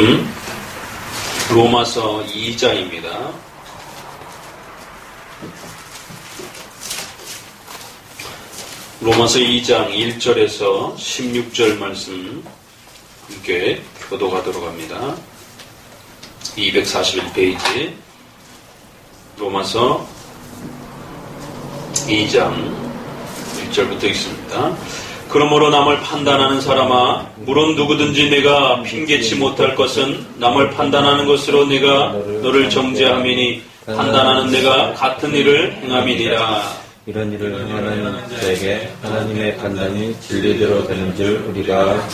말씀은 로마서 2장입니다. 로마서 2장 1절에서 16절 말씀 함께 교독하도록 합니다. 241페이지 로마서 2장 1절부터 있습니다. 그러므로 남을 판단하는 사람아, 물론 누구든지 내가 핑계치 못할 것은 남을 판단하는 것으로 내가 너를 정죄함이니 판단하는 내가 같은 일을 행함이니라. 이런 일을 행하는 자에게 하나님의 판단이 진리대로 되는 줄 우리가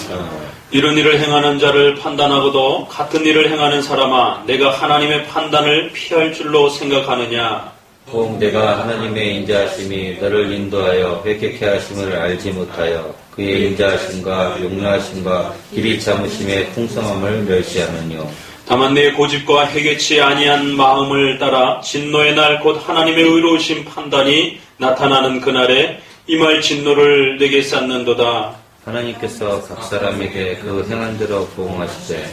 이런 일을 행하는 자를 판단하고도 같은 일을 행하는 사람아, 내가 하나님의 판단을 피할 줄로 생각하느냐? 혹 내가 하나님의 인자하심이 너를 인도하여 회개케 하심을 알지 못하여 그의 인자하심과 용서하심과 길이 참으심의 풍성함을 멸시하느뇨. 다만 내 고집과 해개치 아니한 마음을 따라 진노의 날 곧 하나님의 의로우신 판단이 나타나는 그날에 임할 진노를 내게 쌓는도다. 하나님께서 각 사람에게 그 행한 대로 보응하시되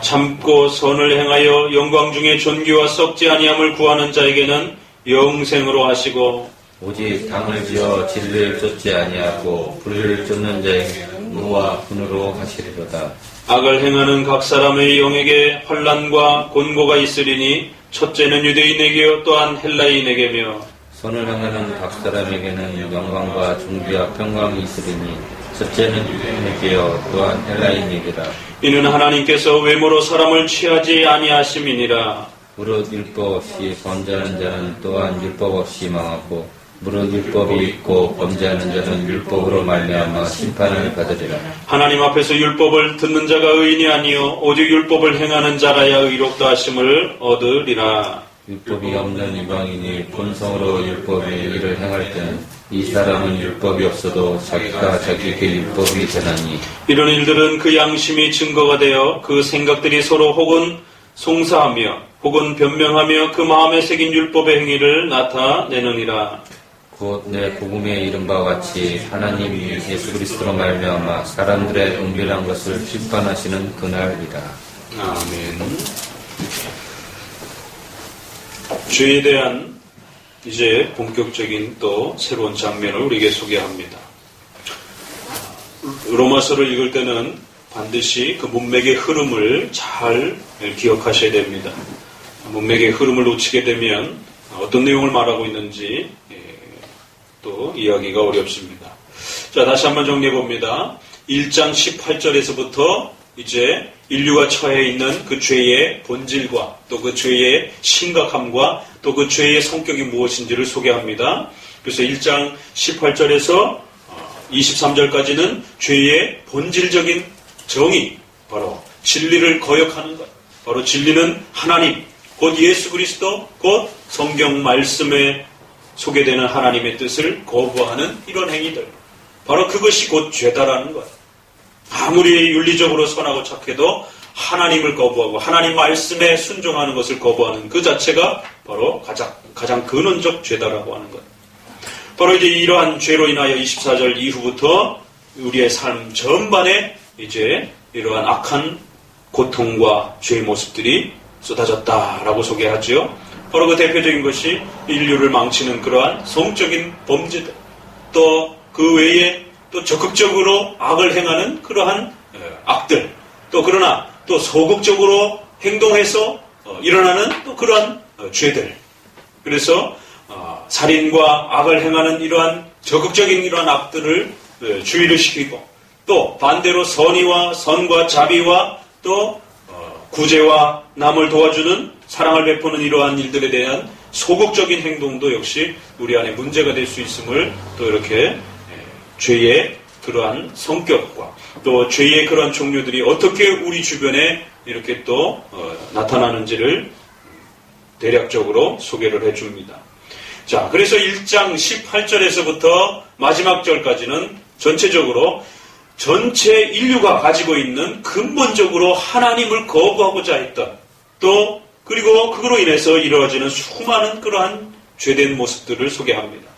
참고 선을 행하여 영광 중에 존귀와 썩지 아니함을 구하는 자에게는 영생으로 하시고 오직 당을 지어 진리를 쫓지 아니하고 불의를 쫓는 자에게 노와 분으로 하시리로다. 악을 행하는 각 사람의 영에게 환난과 곤고가 있으리니 첫째는 유대인에게요 또한 헬라인에게며 선을 행하는 각 사람에게는 영광과 존귀와 평강이 있으리니 첫째는 유대인에게요 또한 헬라인에게라. 이는 하나님께서 외모로 사람을 취하지 아니하심이니라. 무릇 율법 없이 범죄하는 자는 또한 율법 없이 망하고 무릇 율법이 있고 범죄하는 자는 율법으로 말미암아 심판을 받으리라. 하나님 앞에서 율법을 듣는 자가 의인이 아니요 오직 율법을 행하는 자라야 의롭다 하심을 얻으리라. 율법이 없는 이방인이 본성으로 율법의 일을 행할 때는 이 사람은 율법이 없어도 자기가 자기에게 율법이 되나니 이런 일들은 그 양심이 증거가 되어 그 생각들이 서로 혹은 송사하며 혹은 변명하며 그 마음에 새긴 율법의 행위를 나타내느니라. 곧 내 복음에 이른 바와 같이 하나님 예수 그리스도로 말미암아 사람들의 은밀한 것을 심판하시는 그날이라. 아멘. 죄에 대한 이제 본격적인 또 새로운 장면을 우리에게 소개합니다. 로마서를 읽을 때는 반드시 그 문맥의 흐름을 잘 기억하셔야 됩니다. 문맥의 흐름을 놓치게 되면 어떤 내용을 말하고 있는지 또 이해하기가 어렵습니다. 자, 다시 한번 정리해 봅니다. 1장 18절에서부터 이제 인류가 처해 있는 그 죄의 본질과 또 그 죄의 심각함과 또 그 죄의 성격이 무엇인지를 소개합니다. 그래서 1장 18절에서 23절까지는 죄의 본질적인 정의, 바로 진리를 거역하는 것, 바로 진리는 하나님, 곧 예수 그리스도, 곧 성경 말씀에 소개되는 하나님의 뜻을 거부하는 이런 행위들, 바로 그것이 곧 죄다라는 것. 아무리 윤리적으로 선하고 착해도 하나님을 거부하고 하나님 말씀에 순종하는 것을 거부하는 그 자체가 바로 가장 근원적 죄다라고 하는 것. 바로 이제 이러한 죄로 인하여 24절 이후부터 우리의 삶 전반에 이제 이러한 악한 고통과 죄의 모습들이 쏟아졌다라고 소개하죠. 바로 그 대표적인 것이 인류를 망치는 그러한 성적인 범죄들, 또 그 외에 또 적극적으로 악을 행하는 그러한 악들, 또 그러나 또 소극적으로 행동해서 일어나는 또 그러한 죄들. 그래서 살인과 악을 행하는 이러한 적극적인 이러한 악들을 주의를 시키고, 또 반대로 선과 자비와 또 구제와 남을 도와주는 사랑을 베푸는 이러한 일들에 대한 소극적인 행동도 역시 우리 안에 문제가 될 수 있음을 또 이렇게 죄의 그러한 성격과 또 죄의 그러한 종류들이 어떻게 우리 주변에 이렇게 또 나타나는지를 대략적으로 소개를 해줍니다. 자, 그래서 1장 18절에서부터 마지막 절까지는 전체적으로 전체 인류가 가지고 있는 근본적으로 하나님을 거부하고자 했던, 또 그리고 그거로 인해서 이루어지는 수많은 그러한 죄된 모습들을 소개합니다.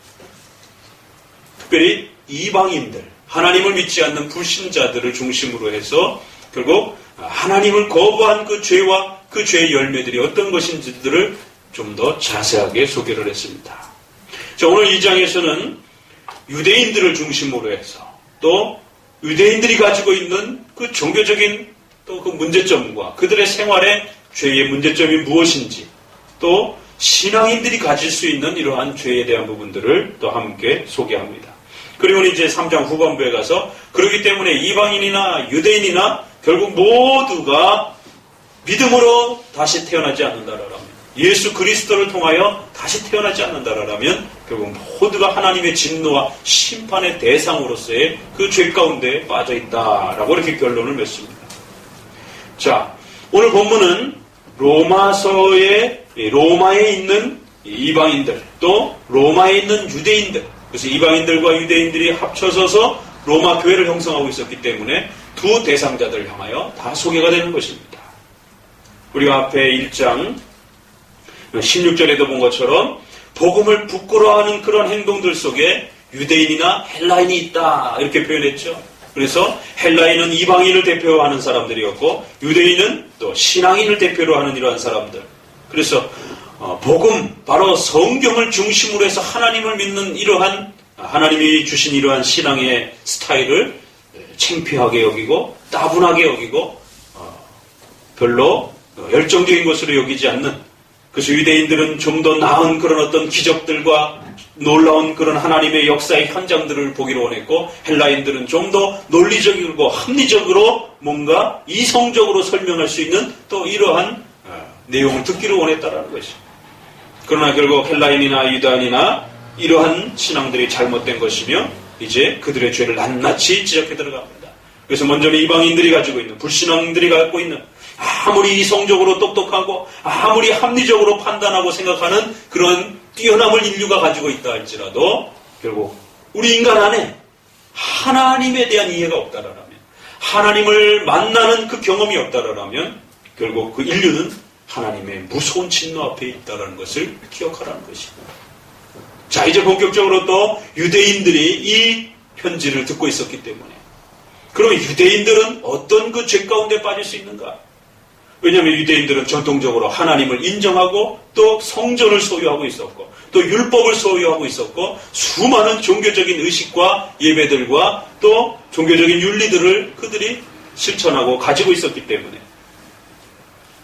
특별히 이방인들, 하나님을 믿지 않는 불신자들을 중심으로 해서 결국 하나님을 거부한 그 죄와 그 죄의 열매들이 어떤 것인지들을 좀 더 자세하게 소개를 했습니다. 자, 오늘 2장에서는 유대인들을 중심으로 해서 또 유대인들이 가지고 있는 그 종교적인 또 그 문제점과 그들의 생활의 죄의 문제점이 무엇인지 또 신앙인들이 가질 수 있는 이러한 죄에 대한 부분들을 또 함께 소개합니다. 그리고 이제 3장 후반부에 가서 그렇기 때문에 이방인이나 유대인이나 결국 모두가 믿음으로 다시 태어나지 않는다라면 예수 그리스도를 통하여 다시 태어나지 않는다라면 결국 모두가 하나님의 진노와 심판의 대상으로서의 그 죄 가운데 빠져 있다라고 이렇게 결론을 맺습니다. 자, 오늘 본문은 로마에 있는 이방인들 또 로마에 있는 유대인들, 그래서 이방인들과 유대인들이 합쳐서서 로마 교회를 형성하고 있었기 때문에 두 대상자들을 향하여 다 소개가 되는 것입니다. 우리가 앞에 1장 16절에도 본 것처럼 복음을 부끄러워하는 그런 행동들 속에 유대인이나 헬라인이 있다 이렇게 표현했죠. 그래서 헬라인은 이방인을 대표하는 사람들이었고 유대인은 또 신앙인을 대표로 하는 이러한 사람들. 그래서 복음, 바로 성경을 중심으로 해서 하나님을 믿는 이러한 하나님이 주신 이러한 신앙의 스타일을 창피하게 여기고 따분하게 여기고 별로 열정적인 것으로 여기지 않는, 그래서 유대인들은 좀 더 나은 그런 어떤 기적들과 놀라운 그런 하나님의 역사의 현장들을 보기로 원했고 헬라인들은 좀 더 논리적이고 합리적으로 뭔가 이성적으로 설명할 수 있는 또 이러한 내용을 듣기를 원했다라는 것입니다. 그러나 결국 헬라인이나 유다인이나 이러한 신앙들이 잘못된 것이며 이제 그들의 죄를 낱낱이 지적해 들어갑니다. 그래서 먼저는 이방인들이 가지고 있는, 불신앙들이 갖고 있는 아무리 이성적으로 똑똑하고 아무리 합리적으로 판단하고 생각하는 그런 뛰어남을 인류가 가지고 있다 할지라도 결국 우리 인간 안에 하나님에 대한 이해가 없다라면, 하나님을 만나는 그 경험이 없다라면 결국 그 인류는 하나님의 무서운 진노 앞에 있다는 것을 기억하라는 것입니다. 자, 이제 본격적으로 또 유대인들이 이 편지를 듣고 있었기 때문에, 그러면 유대인들은 어떤 그 죄 가운데 빠질 수 있는가? 왜냐하면 유대인들은 전통적으로 하나님을 인정하고 또 성전을 소유하고 있었고 또 율법을 소유하고 있었고 수많은 종교적인 의식과 예배들과 또 종교적인 윤리들을 그들이 실천하고 가지고 있었기 때문에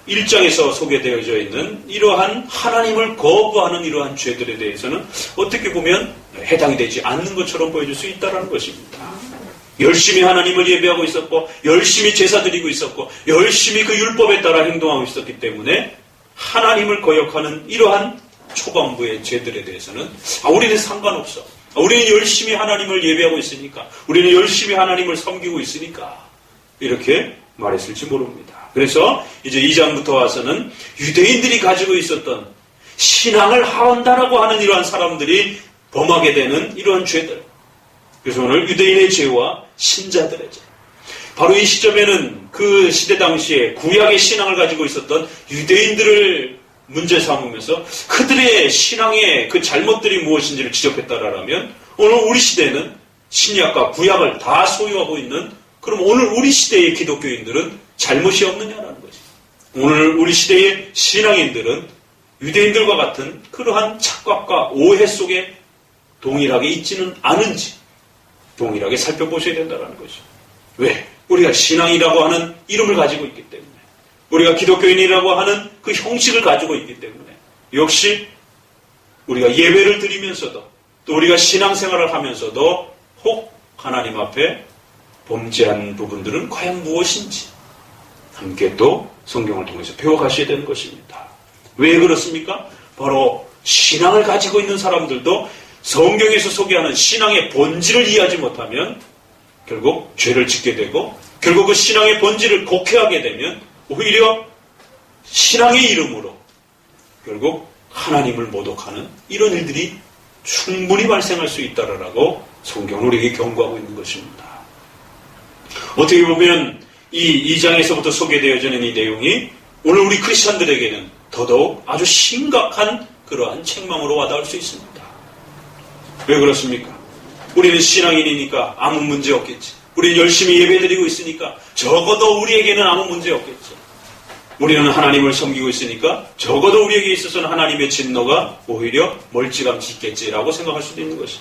1장에서 소개되어져 있는 이러한 하나님을 거부하는 이러한 죄들에 대해서는 어떻게 보면 해당이 되지 않는 것처럼 보여줄 수 있다는 것입니다. 열심히 하나님을 예배하고 있었고 열심히 제사 드리고 있었고 열심히 그 율법에 따라 행동하고 있었기 때문에 하나님을 거역하는 이러한 초반부의 죄들에 대해서는 우리는 상관없어. 우리는 열심히 하나님을 예배하고 있으니까, 우리는 열심히 하나님을 섬기고 있으니까 이렇게 말했을지 모릅니다. 그래서 이제 2장부터 와서는 유대인들이 가지고 있었던 신앙을 한다라고 하는 이러한 사람들이 범하게 되는 이러한 죄들, 그래서 오늘 유대인의 죄와 신자들의 죄, 바로 이 시점에는 그 시대 당시에 구약의 신앙을 가지고 있었던 유대인들을 문제 삼으면서 그들의 신앙의 그 잘못들이 무엇인지를 지적했다라면 오늘 우리 시대는 신약과 구약을 다 소유하고 있는, 그럼 오늘 우리 시대의 기독교인들은 잘못이 없느냐라는 거지. 오늘 우리 시대의 신앙인들은 유대인들과 같은 그러한 착각과 오해 속에 동일하게 있지는 않은지 동일하게 살펴보셔야 된다는 거죠. 왜? 우리가 신앙이라고 하는 이름을 가지고 있기 때문에, 우리가 기독교인이라고 하는 그 형식을 가지고 있기 때문에, 역시 우리가 예배를 드리면서도 또 우리가 신앙생활을 하면서도 혹 하나님 앞에 범죄한 부분들은 과연 무엇인지 함께 또 성경을 통해서 배워가셔야 되는 것입니다. 왜 그렇습니까? 바로 신앙을 가지고 있는 사람들도 성경에서 소개하는 신앙의 본질을 이해하지 못하면 결국 죄를 짓게 되고, 결국 그 신앙의 본질을 곡해하게 되면 오히려 신앙의 이름으로 결국 하나님을 모독하는 이런 일들이 충분히 발생할 수 있다라고 성경은 우리에게 경고하고 있는 것입니다. 어떻게 보면 이 2장에서부터 소개되어지는 이 내용이 오늘 우리 크리스천들에게는 더더욱 아주 심각한 그러한 책망으로 와닿을 수 있습니다. 왜 그렇습니까? 우리는 신앙인이니까 아무 문제 없겠지. 우리는 열심히 예배드리고 있으니까 적어도 우리에게는 아무 문제 없겠죠. 우리는 하나님을 섬기고 있으니까 적어도 우리에게 있어서는 하나님의 진노가 오히려 멀찌감치 있겠지라고 생각할 수도 있는 것이죠.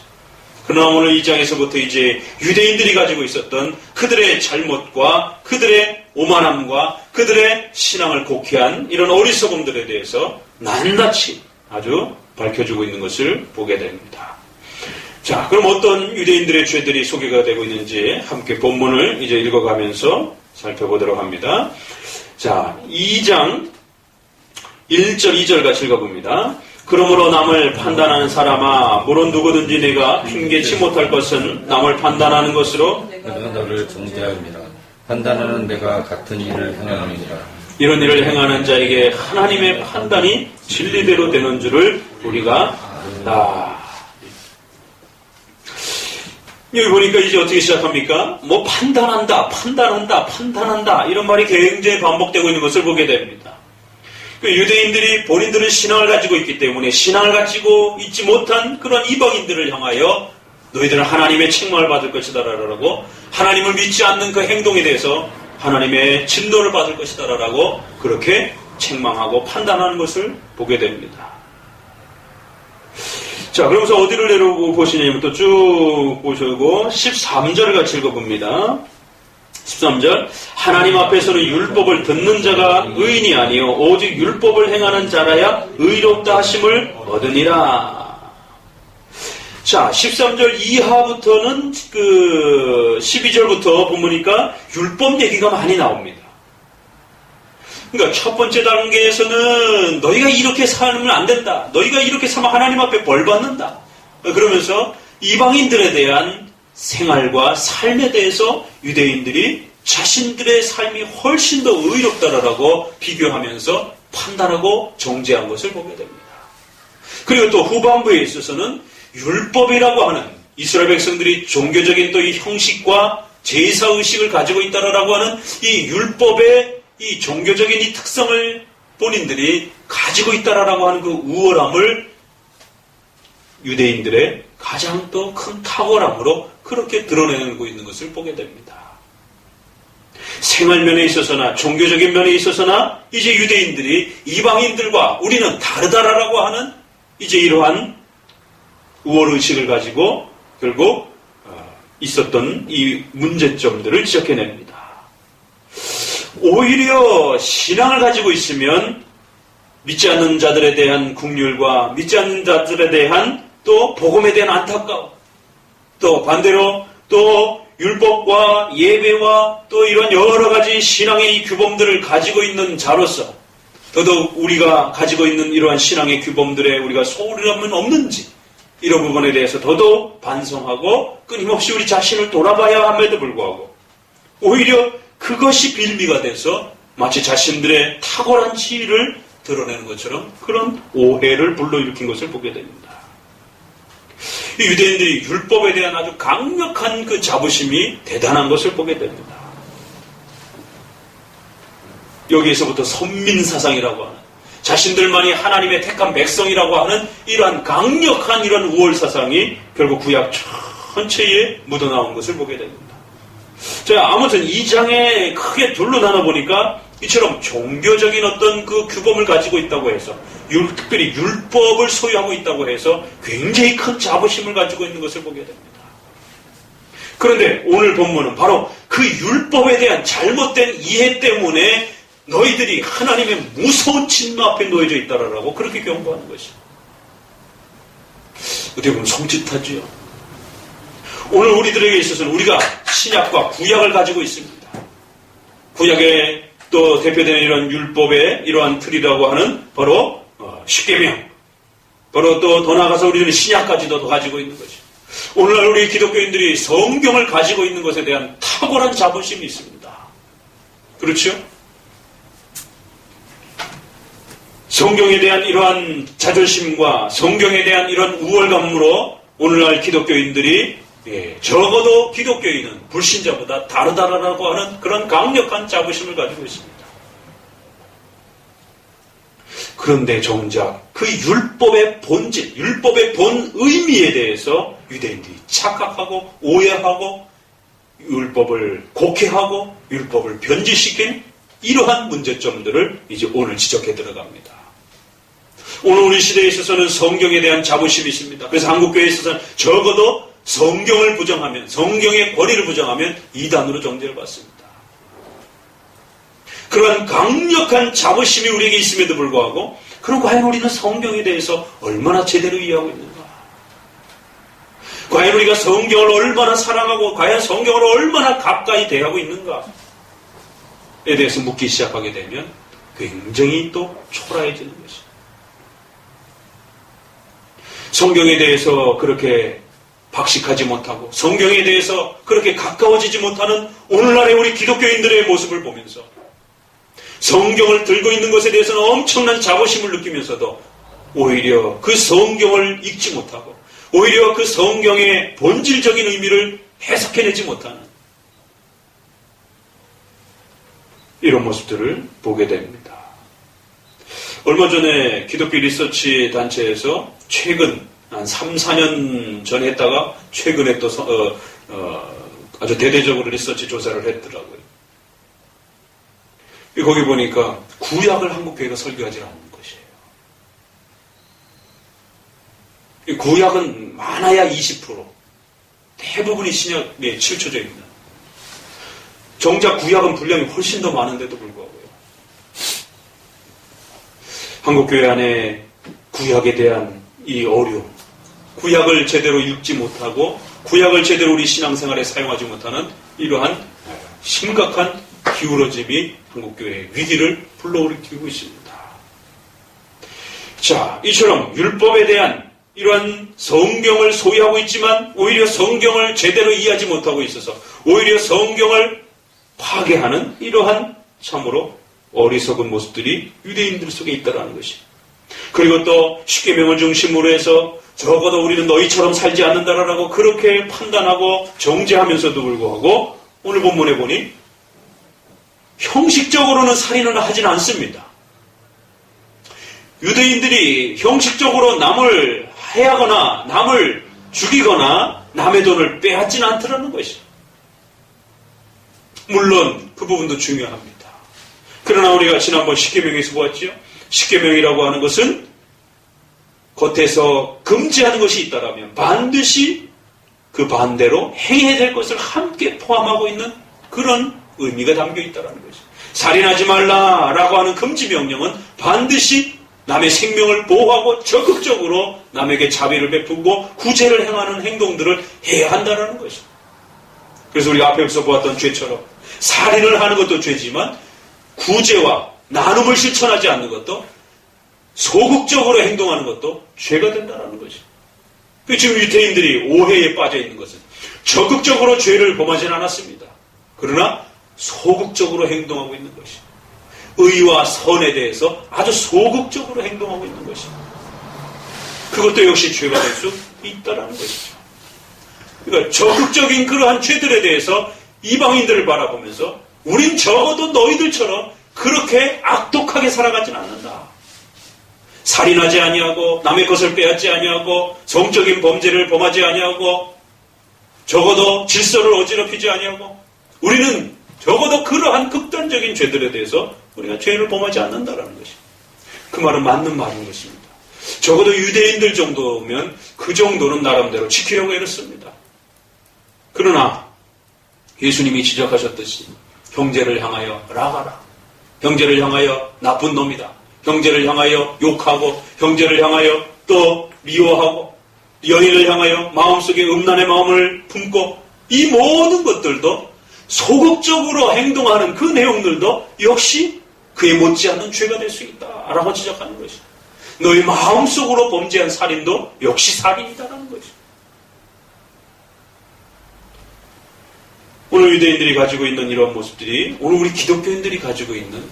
그러나 오늘 2장에서부터 이제 유대인들이 가지고 있었던 그들의 잘못과 그들의 오만함과 그들의 신앙을 곡해한 이런 어리석음들에 대해서 낱낱이 아주 밝혀주고 있는 것을 보게 됩니다. 자, 그럼 어떤 유대인들의 죄들이 소개가 되고 있는지 함께 본문을 이제 읽어가면서 살펴보도록 합니다. 자, 2장 1절, 2절 같이 읽어봅니다. 그러므로 남을 판단하는 사람아, 물론 누구든지 내가 핑계치 못할 것은 남을 판단하는 것으로 내가 너를 정죄함이라. 판단하는 내가 같은 일을 행함이니라. 이런 일을 행하는 자에게 하나님의 판단이 진리대로 되는 줄을 우리가 안다. 여기 보니까 이제 어떻게 시작합니까? 뭐 판단한다 이런 말이 굉장히 반복되고 있는 것을 보게 됩니다. 유대인들이 본인들은 신앙을 가지고 있기 때문에 신앙을 가지고 있지 못한 그런 이방인들을 향하여 너희들은 하나님의 책망을 받을 것이다 라고, 하나님을 믿지 않는 그 행동에 대해서 하나님의 진노를 받을 것이다 라고 그렇게 책망하고 판단하는 것을 보게 됩니다. 자, 그러면서 어디를 내려보시냐면 또 쭉 보시고 13절을 같이 읽어봅니다. 13절, 하나님 앞에서는 율법을 듣는 자가 의인이 아니요 오직 율법을 행하는 자라야 의롭다 하심을 얻으니라. 자, 13절 이하부터는 12절부터 보니까 율법 얘기가 많이 나옵니다. 그러니까 첫 번째 단계에서는 너희가 이렇게 살면 안 된다. 너희가 이렇게 살면 하나님 앞에 벌 받는다. 그러면서 이방인들에 대한 생활과 삶에 대해서 유대인들이 자신들의 삶이 훨씬 더 의롭다라고 비교하면서 판단하고 정죄한 것을 보게 됩니다. 그리고 또 후반부에 있어서는 율법이라고 하는 이스라엘 백성들이 종교적인 또 이 형식과 제사의식을 가지고 있다라고 하는 이 율법의 이 종교적인 이 특성을 본인들이 가지고 있다라고 하는 그 우월함을 유대인들의 가장 또 큰 탁월함으로 그렇게 드러내고 있는 것을 보게 됩니다. 생활면에 있어서나 종교적인 면에 있어서나 이제 유대인들이 이방인들과 우리는 다르다라고 하는 이제 이러한 우월의식을 가지고 결국 있었던 이 문제점들을 지적해냅니다. 오히려 신앙을 가지고 있으면 믿지 않는 자들에 대한 긍휼과 믿지 않는 자들에 대한 또 복음에 대한 안타까움, 또 반대로 또 율법과 예배와 또 이런 여러 가지 신앙의 이 규범들을 가지고 있는 자로서 더더욱 우리가 가지고 있는 이러한 신앙의 규범들에 우리가 소홀함은 없는지 이런 부분에 대해서 더더욱 반성하고 끊임없이 우리 자신을 돌아봐야 함에도 불구하고 오히려 그것이 빌미가 돼서 마치 자신들의 탁월한 지위를 드러내는 것처럼 그런 오해를 불러일으킨 것을 보게 됩니다. 이 유대인들이 율법에 대한 아주 강력한 그 자부심이 대단한 것을 보게 됩니다. 여기에서부터 선민사상이라고 하는 자신들만이 하나님의 택한 백성이라고 하는 이러한 강력한 이런 우월사상이 결국 구약 전체에 묻어나온 것을 보게 됩니다. 자, 아무튼 이 장에 크게 둘로 나눠보니까 이처럼 종교적인 어떤 그 규범을 가지고 있다고 해서 특별히 율법을 소유하고 있다고 해서 굉장히 큰 자부심을 가지고 있는 것을 보게 됩니다. 그런데 오늘 본문은 바로 그 율법에 대한 잘못된 이해 때문에 너희들이 하나님의 무서운 진노 앞에 놓여져 있다라고 그렇게 경고하는 것이죠. 어떻게 보면 섬찟하지요. 오늘 우리들에게 있어서는 우리가 신약과 구약을 가지고 있습니다. 구약의 또 대표되는 이런 율법의 이러한 틀이라고 하는 바로 십계명, 바로 또 더 나아가서 우리는 신약까지도 더 가지고 있는 것이죠. 오늘날 우리 기독교인들이 성경을 가지고 있는 것에 대한 탁월한 자부심이 있습니다. 그렇죠? 성경에 대한 이러한 자존심과 성경에 대한 이런 우월감으로 오늘날 기독교인들이 적어도 기독교인은 불신자보다 다르다라고 하는 그런 강력한 자부심을 가지고 있습니다. 그런데 정작 그 율법의 본질, 율법의 본 의미에 대해서 유대인들이 착각하고 오해하고 율법을 곡해하고 율법을 변질시킨 이러한 문제점들을 이제 오늘 지적해 들어갑니다. 오늘 우리 시대에 있어서는 성경에 대한 자부심이 있습니다. 그래서 한국교회에 있어서는 적어도 성경을 부정하면, 성경의 권위를 부정하면 이단으로 정죄를 받습니다. 그러한 강력한 자부심이 우리에게 있음에도 불구하고 그럼 과연 우리는 성경에 대해서 얼마나 제대로 이해하고 있는가? 과연 우리가 성경을 얼마나 사랑하고 과연 성경을 얼마나 가까이 대하고 있는가에 대해서 묻기 시작하게 되면 굉장히 또 초라해지는 것입니다. 성경에 대해서 그렇게 박식하지 못하고 성경에 대해서 그렇게 가까워지지 못하는 오늘날의 우리 기독교인들의 모습을 보면서 성경을 들고 있는 것에 대해서는 엄청난 자부심을 느끼면서도 오히려 그 성경을 읽지 못하고 오히려 그 성경의 본질적인 의미를 해석해내지 못하는 이런 모습들을 보게 됩니다. 얼마 전에 기독교 리서치 단체에서 최근 한 3, 4년 전에 했다가 최근에 또 아주 대대적으로 리서치 조사를 했더라고요. 거기 보니까 구약을 한국교회가 설교하지 않는 것이에요. 구약은 많아야 20%. 대부분이 신약에 치우쳐져 있는. 정작 구약은 분량이 훨씬 더 많은데도 불구하고요. 한국교회 안에 구약에 대한 이 어려움, 구약을 제대로 읽지 못하고 구약을 제대로 우리 신앙생활에 사용하지 못하는 이러한 심각한 기울어짐이 한국교회의 위기를 불러일으키고 있습니다. 자, 이처럼 율법에 대한 이러한 성경을 소유하고 있지만 오히려 성경을 제대로 이해하지 못하고 있어서 오히려 성경을 파괴하는 이러한 참으로 어리석은 모습들이 유대인들 속에 있다는 것입니다. 그리고 또 십계명을 중심으로 해서 적어도 우리는 너희처럼 살지 않는다라고 그렇게 판단하고 정죄하면서도 불구하고 오늘 본문에 보니 형식적으로는 살인을 하지는 않습니다. 유대인들이 형식적으로 남을 해하거나 남을 죽이거나 남의 돈을 빼앗지는 않더라는 것이죠. 물론 그 부분도 중요합니다. 그러나 우리가 지난번 십계명에서 보았죠. 십계명이라고 하는 것은 겉에서 금지하는 것이 있다라면 반드시 그 반대로 행해야 될 것을 함께 포함하고 있는 그런 의미가 담겨 있다는 것이죠. 살인하지 말라라고 하는 금지 명령은 반드시 남의 생명을 보호하고 적극적으로 남에게 자비를 베푸고 구제를 행하는 행동들을 해야 한다는 것이죠. 그래서 우리가 앞에서 보았던 죄처럼 살인을 하는 것도 죄지만 구제와 나눔을 실천하지 않는 것도 소극적으로 행동하는 것도 죄가 된다는 것이죠. 지금 유대인들이 오해에 빠져 있는 것은 적극적으로 죄를 범하지는 않았습니다. 그러나 소극적으로 행동하고 있는 것이죠. 의와 선에 대해서 아주 소극적으로 행동하고 있는 것입니다. 그것도 역시 죄가 될 수 있다는 것이죠. 그러니까 적극적인 그러한 죄들에 대해서 이방인들을 바라보면서 우린 적어도 너희들처럼 그렇게 악독하게 살아가진 않는다. 살인하지 아니하고 남의 것을 빼앗지 아니하고 성적인 범죄를 범하지 아니하고 적어도 질서를 어지럽히지 아니하고 우리는 적어도 그러한 극단적인 죄들에 대해서 우리가 죄를 범하지 않는다라는 것입니다. 그 말은 맞는 말인 것입니다. 적어도 유대인들 정도면 그 정도는 나름대로 지키려고 애썼습니다. 그러나 예수님이 지적하셨듯이 형제를 향하여 락하라. 형제를 향하여 나쁜 놈이다. 형제를 향하여 욕하고 형제를 향하여 또 미워하고 여인을 향하여 마음속에 음란의 마음을 품고 이 모든 것들도 소극적으로 행동하는 그 내용들도 역시 그에 못지않는 죄가 될 수 있다라고 지적하는 것이죠. 너희 마음속으로 범죄한 살인도 역시 살인이다라는 것이죠. 오늘 유대인들이 가지고 있는 이런 모습들이 오늘 우리 기독교인들이 가지고 있는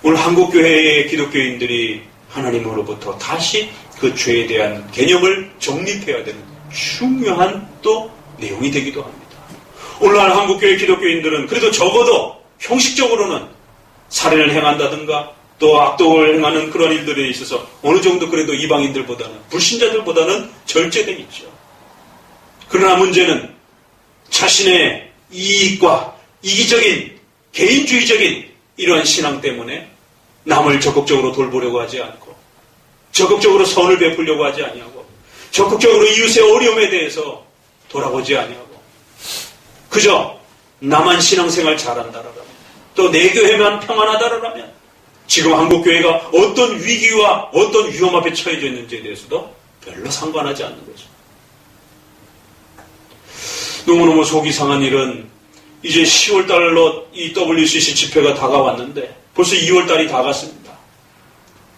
오늘 한국교회의 기독교인들이 하나님으로부터 다시 그 죄에 대한 개념을 정립해야 되는 중요한 또 내용이 되기도 합니다. 오늘날 한국교회 기독교인들은 그래도 적어도 형식적으로는 살인을 행한다든가 또 악독을 행하는 그런 일들에 있어서 어느 정도 그래도 이방인들보다는 불신자들보다는 절제돼 있죠. 그러나 문제는 자신의 이익과 이기적인 개인주의적인 이러한 신앙 때문에 남을 적극적으로 돌보려고 하지 않고 적극적으로 선을 베풀려고 하지 아니하고 적극적으로 이웃의 어려움에 대해서 돌아보지 아니하고 그저 나만 신앙생활 잘한다라면 또 내 교회만 평안하다라면 지금 한국교회가 어떤 위기와 어떤 위험 앞에 처해져 있는지에 대해서도 별로 상관하지 않는 거죠. 너무너무 속이 상한 일은 이제 10월달로 이 WCC 집회가 다가왔는데 벌써 2월달이 다 갔습니다.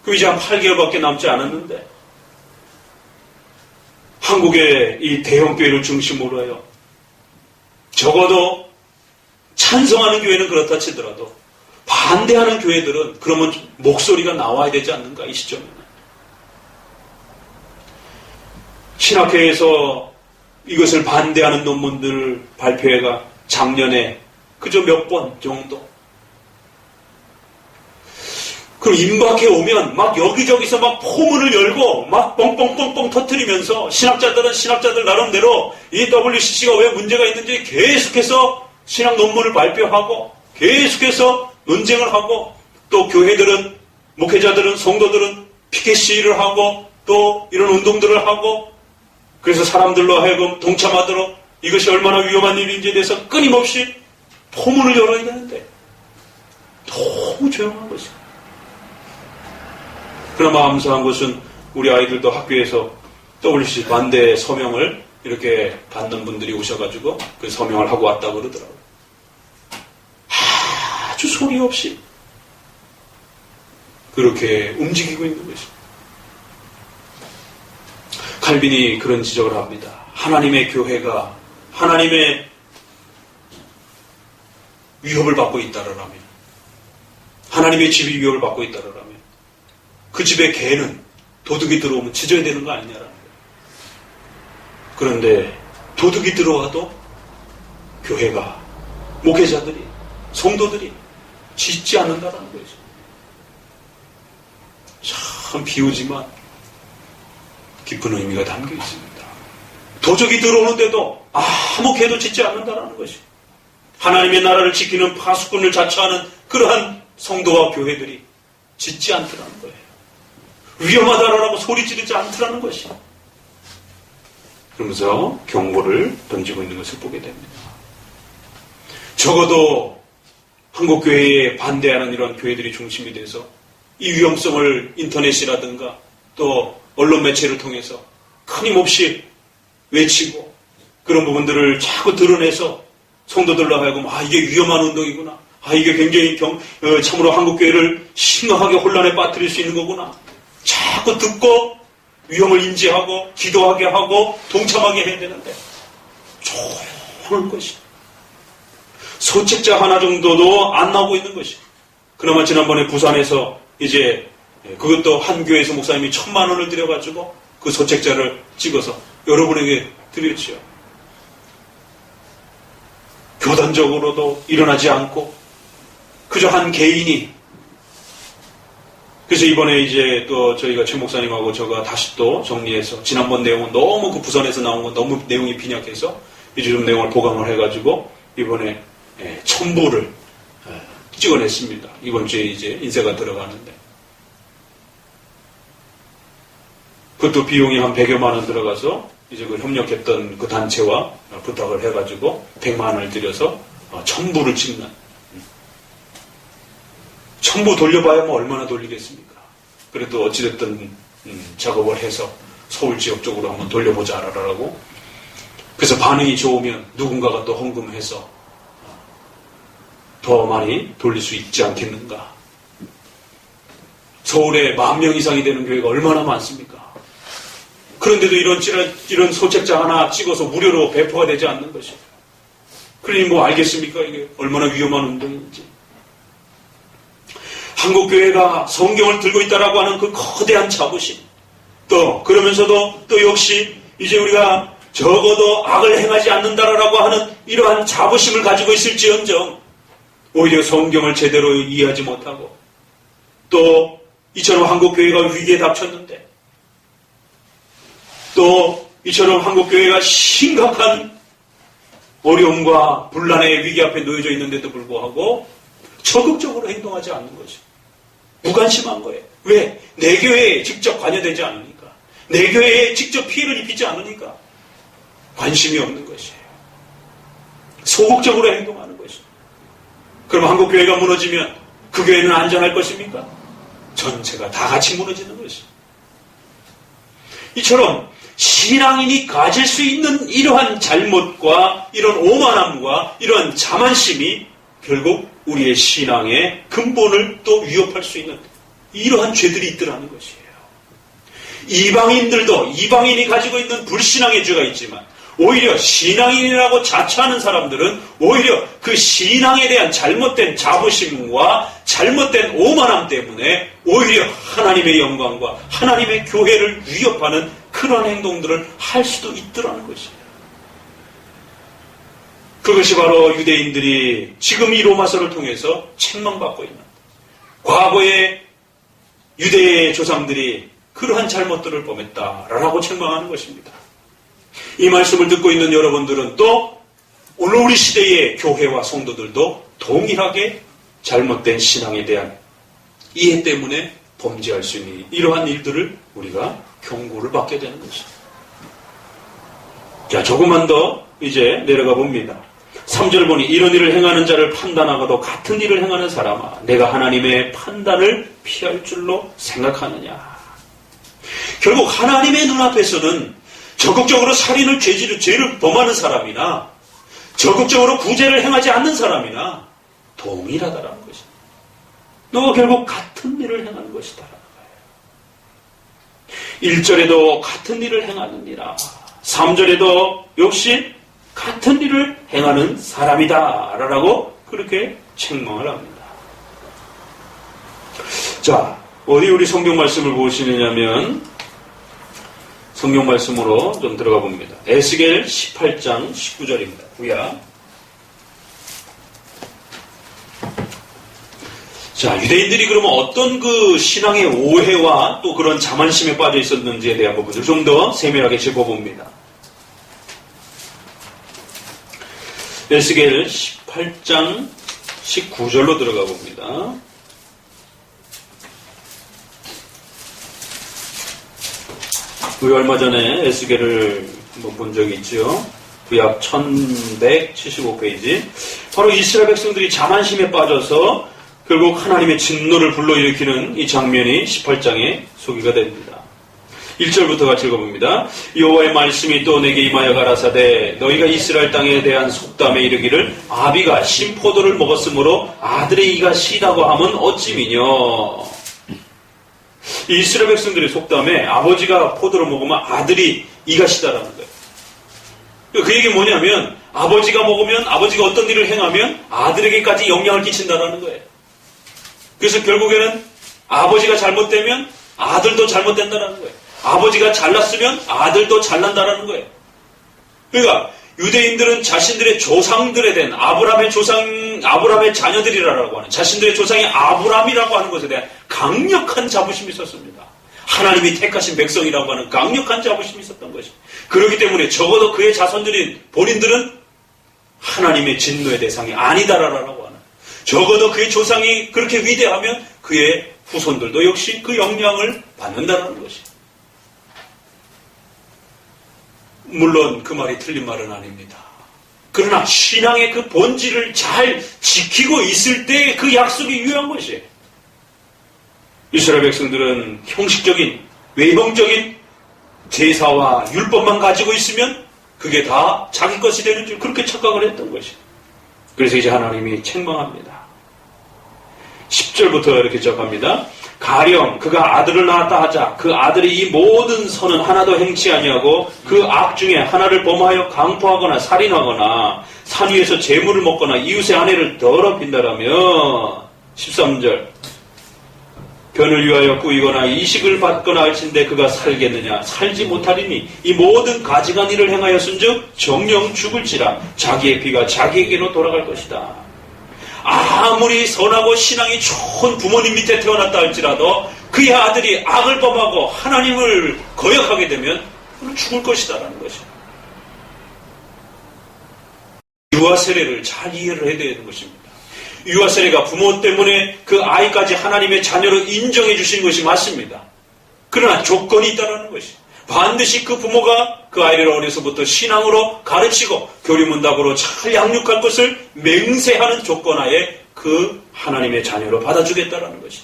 그럼 이제 한 8개월밖에 남지 않았는데 한국의 이 대형교회를 중심으로 해요. 적어도 찬성하는 교회는 그렇다 치더라도 반대하는 교회들은 그러면 목소리가 나와야 되지 않는가 이 시점에는. 신학회에서 이것을 반대하는 논문들 발표회가 작년에 그저 몇 번 정도. 그럼 임박해 오면 막 여기저기서 막 포문을 열고 막 뻥뻥뻥뻥 터뜨리면서 신학자들은 신학자들 나름대로 이 WCC가 왜 문제가 있는지 계속해서 신학 논문을 발표하고 계속해서 논쟁을 하고 또 교회들은 목회자들은 성도들은 피켓 시위를 하고 또 이런 운동들을 하고 그래서 사람들로 하여금 동참하도록 이것이 얼마나 위험한 일인지에 대해서 끊임없이 포문을 열어야 되는데 너무 조용한 것이에요. 그나마 감사한 것은 우리 아이들도 학교에서 WCC 반대 서명을 이렇게 받는 분들이 오셔가지고 그 서명을 하고 왔다고 그러더라고요. 아주 소리 없이 그렇게 움직이고 있는 것입니다. 칼빈이 그런 지적을 합니다. 하나님의 교회가 하나님의 위협을 받고 있다라면 하나님의 집이 위협을 받고 있다라면 그 집에 개는 도둑이 들어오면 짖어야 되는 거 아니냐라는 거예요. 그런데 도둑이 들어와도 교회가 목회자들이 성도들이 짖지 않는다라는 거죠. 참 비우지만 깊은 의미가 담겨 있습니다. 도적이 들어오는데도 아무 개도 짖지 않는다라는 것이 하나님의 나라를 지키는 파수꾼을 자처하는 그러한 성도와 교회들이 짖지 않더라는 거예요. 위험하다라고 소리 지르지 않더라는 것이. 그러면서 경고를 던지고 있는 것을 보게 됩니다. 적어도 한국교회에 반대하는 이런 교회들이 중심이 돼서 이 위험성을 인터넷이라든가 또 언론 매체를 통해서 끊임없이 외치고 그런 부분들을 자꾸 드러내서 성도들로 하여금 이게 위험한 운동이구나. 이게 굉장히 참으로 한국교회를 심각하게 혼란에 빠뜨릴 수 있는 거구나. 자꾸 듣고 위험을 인지하고 기도하게 하고 동참하게 해야 되는데 조용한 것이. 소책자 하나 정도도 안 나오고 있는 것이. 그나마 지난번에 부산에서 이제 그것도 한 교회에서 목사님이 1,000만 원을 들여가지고 그 소책자를 찍어서 여러분에게 드렸지요. 교단적으로도 일어나지 않고 그저 한 개인이. 그래서 이번에 이제 또 저희가 최 목사님하고 제가 다시 또 정리해서 지난번 내용은 너무 그 부산에서 나온 건 너무 내용이 빈약해서 이제 좀 내용을 보강을 해가지고 이번에 첨부를 찍어냈습니다. 이번 주에 이제 인쇄가 들어가는데 그것도 비용이 한 100여만 원 들어가서 이제 그 협력했던 그 단체와 부탁을 해가지고 100만 원을 들여서 첨부를 찍는. 첨부 돌려봐야 뭐 얼마나 돌리겠습니까? 그래도 어찌됐든 작업을 해서 서울 지역 쪽으로 한번 돌려보자라고. 그래서 반응이 좋으면 누군가가 또 헌금해서 더 많이 돌릴 수 있지 않겠는가. 서울에 10,000명 이상이 되는 교회가 얼마나 많습니까? 그런데도 이런 소책자 하나 찍어서 무료로 배포가 되지 않는 것이. 그러니 뭐 알겠습니까? 이게 얼마나 위험한 운동인지. 한국교회가 성경을 들고 있다라고 하는 그 거대한 자부심. 또 그러면서도 또 역시 이제 우리가 적어도 악을 행하지 않는다라고 하는 이러한 자부심을 가지고 있을지언정 오히려 성경을 제대로 이해하지 못하고 또 이처럼 한국교회가 위기에 닥쳤는데 또 이처럼 한국교회가 심각한 어려움과 분란의 위기 앞에 놓여져 있는데도 불구하고 적극적으로 행동하지 않는 것이 무관심한 거예요. 왜? 내 교회에 직접 관여되지 않으니까. 내 교회에 직접 피해를 입히지 않으니까 관심이 없는 것이에요. 소극적으로 행동하는 것이에요. 그럼 한국 교회가 무너지면 그 교회는 안전할 것입니까? 전체가 다 같이 무너지는 것이에요. 이처럼 신앙인이 가질 수 있는 이러한 잘못과 이런 오만함과 이러한 자만심이 결국 우리의 신앙의 근본을 또 위협할 수 있는 이러한 죄들이 있더라는 것이에요. 이방인이 가지고 있는 불신앙의 죄가 있지만 오히려 신앙인이라고 자처하는 사람들은 오히려 그 신앙에 대한 잘못된 자부심과 잘못된 오만함 때문에 오히려 하나님의 영광과 하나님의 교회를 위협하는 그런 행동들을 할 수도 있더라는 것이에요. 그것이 바로 유대인들이 지금 이 로마서를 통해서 책망받고 있는 과거의 유대의 조상들이 그러한 잘못들을 범했다라고 책망하는 것입니다. 이 말씀을 듣고 있는 여러분들은 또 오늘 우리 시대의 교회와 성도들도 동일하게 잘못된 신앙에 대한 이해 때문에 범죄할 수 있는 이러한 일들을 우리가 경고를 받게 되는 것입니다. 자, 조금만 더 이제 내려가 봅니다. 3절 보니 이런 일을 행하는 자를 판단하고도 같은 일을 행하는 사람아 내가 하나님의 판단을 피할 줄로 생각하느냐. 결국 하나님의 눈앞에서는 적극적으로 살인을 죄를 범하는 사람이나 적극적으로 구제를 행하지 않는 사람이나 동일하다라는 것입니다. 너가 결국 같은 일을 행하는 것이다라는 거예요. 1절에도 같은 일을 행하느니라. 3절에도 역시 같은 일을 행하는 사람이다 라고 그렇게 책망을 합니다. 자, 어디 우리 성경 말씀을 보시느냐면 성경 말씀으로 좀 들어가 봅니다. 에스겔 18장 19절입니다. 구약. 자, 유대인들이 그러면 어떤 그 신앙의 오해와 또 그런 자만심에 빠져 있었는지에 대한 부분을 좀 더 세밀하게 짚어봅니다. 에스겔 18장 19절로 들어가 봅니다. 우리 얼마 전에 에스겔을 본 적이 있죠. 구약 1175페이지. 바로 이스라엘 백성들이 자만심에 빠져서 결국 하나님의 진노를 불러일으키는 이 장면이 18장에 소개가 됩니다. 1절부터 같이 읽어봅니다. 여호와의 말씀이 또 내게 임하여 가라사대 너희가 이스라엘 땅에 대한 속담에 이르기를 아비가 신포도를 먹었으므로 아들의 이가 시다고 하면 어찌미뇨. 이스라엘 백성들의 속담에 아버지가 포도를 먹으면 아들이 이가 시다라는 거예요. 그 얘기 뭐냐면 아버지가 먹으면 아버지가 어떤 일을 행하면 아들에게까지 영향을 끼친다라는 거예요. 그래서 결국에는 아버지가 잘못되면 아들도 잘못된다라는 거예요. 아버지가 잘났으면 아들도 잘난다라는 거예요. 그러니까 유대인들은 자신들의 조상들에 대한 아브라함의 자녀들이라고 하는 자신들의 조상이 아브라함이라고 하는 것에 대한 강력한 자부심이 있었습니다. 하나님이 택하신 백성이라고 하는 강력한 자부심이 있었던 것입니다. 그렇기 때문에 적어도 그의 자손들인 본인들은 하나님의 진노의 대상이 아니다라고 하는 적어도 그의 조상이 그렇게 위대하면 그의 후손들도 역시 그 영향을 받는다라는 것입니다. 물론 그 말이 틀린 말은 아닙니다. 그러나 신앙의 그 본질을 잘 지키고 있을 때 그 약속이 유효한 것이에요. 이스라엘 백성들은 형식적인 외형적인 제사와 율법만 가지고 있으면 그게 다 자기 것이 되는 줄 그렇게 착각을 했던 것이에요. 그래서 이제 하나님이 책망합니다. 10절부터 이렇게 시작합니다. 가령 그가 아들을 낳았다 하자 그 아들이 이 모든 선은 하나도 행치 아니하고 그 악 중에 하나를 범하여 강포하거나 살인하거나 산 위에서 재물을 먹거나 이웃의 아내를 더럽힌다라면 13절 변을 위하여 꾸이거나 이식을 받거나 할진대 그가 살겠느냐 살지 못하리니 이 모든 가증한 일을 행하였은즉 정령 죽을지라 자기의 피가 자기에게로 돌아갈 것이다. 아무리 선하고 신앙이 좋은 부모님 밑에 태어났다 할지라도 그의 아들이 악을 범하고 하나님을 거역하게 되면 죽을 것이다라는 것이에요. 유아 세례를 잘 이해를 해야 되는 것입니다. 유아 세례가 부모 때문에 그 아이까지 하나님의 자녀로 인정해 주신 것이 맞습니다. 그러나 조건이 있다는 것이 반드시 그 부모가 그 아이를 어려서부터 신앙으로 가르치고 교리문답으로 잘 양육할 것을 맹세하는 조건하에 그 하나님의 자녀로 받아주겠다라는 것이.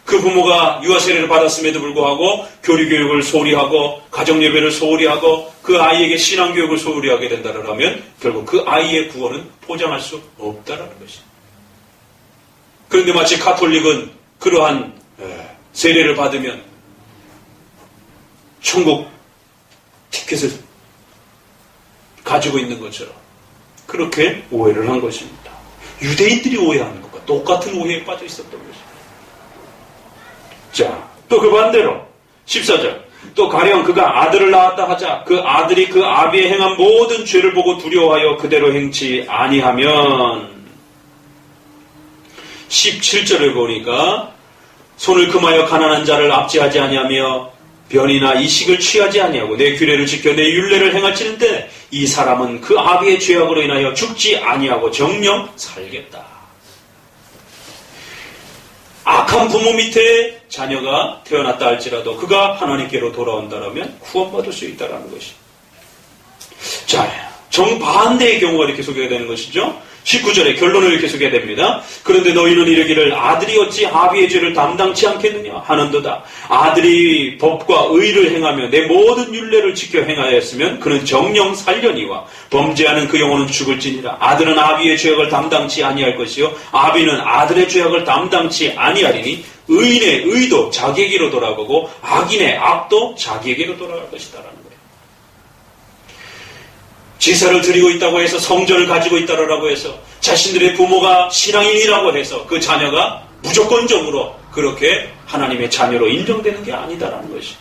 그 부모가 유아 세례를 받았음에도 불구하고 교리 교육을 소홀히 하고 가정 예배를 소홀히 하고 그 아이에게 신앙 교육을 소홀히 하게 된다라면 결국 그 아이의 구원은 포장할 수 없다라는 것이. 그런데 마치 가톨릭은 그러한 세례를 받으면 천국 티켓을 가지고 있는 것처럼 그렇게 오해를 한 것입니다. 유대인들이 오해하는 것과 똑같은 오해에 빠져 있었던 것입니다. 자, 또 그 반대로 14절 또 가령 그가 아들을 낳았다 하자 그 아들이 그 아비의 행한 모든 죄를 보고 두려워하여 그대로 행치 아니하면 17절을 보니까 손을 금하여 가난한 자를 압제하지 아니하며 변이나 이식을 취하지 아니하고 내 규례를 지켜 내 율례를 행할지는 때 이 사람은 그 아비의 죄악으로 인하여 죽지 아니하고 정녕 살겠다. 악한 부모 밑에 자녀가 태어났다 할지라도 그가 하나님께로 돌아온다라면 구원받을 수 있다는 것이. 자, 정반대의 경우가 이렇게 소개가 되는 것이죠. 19절에 결론을 이렇게 소개됩니다. 그런데 너희는 이르기를 아들이 어찌 아비의 죄를 담당치 않겠느냐 하는도다. 아들이 법과 의를 행하며 내 모든 율례를 지켜 행하였으면 그는 정령 살려니와 범죄하는 그 영혼은 죽을지니라. 아들은 아비의 죄악을 담당치 아니할 것이요 아비는 아들의 죄악을 담당치 아니하리니 의인의 의도 자기에게로 돌아가고 악인의 악도 자기에게로 돌아갈 것이다라는 거예요. 제사를 드리고 있다고 해서 성전을 가지고 있다라고 해서 자신들의 부모가 신앙인이라고 해서 그 자녀가 무조건적으로 그렇게 하나님의 자녀로 인정되는 게 아니다라는 것이.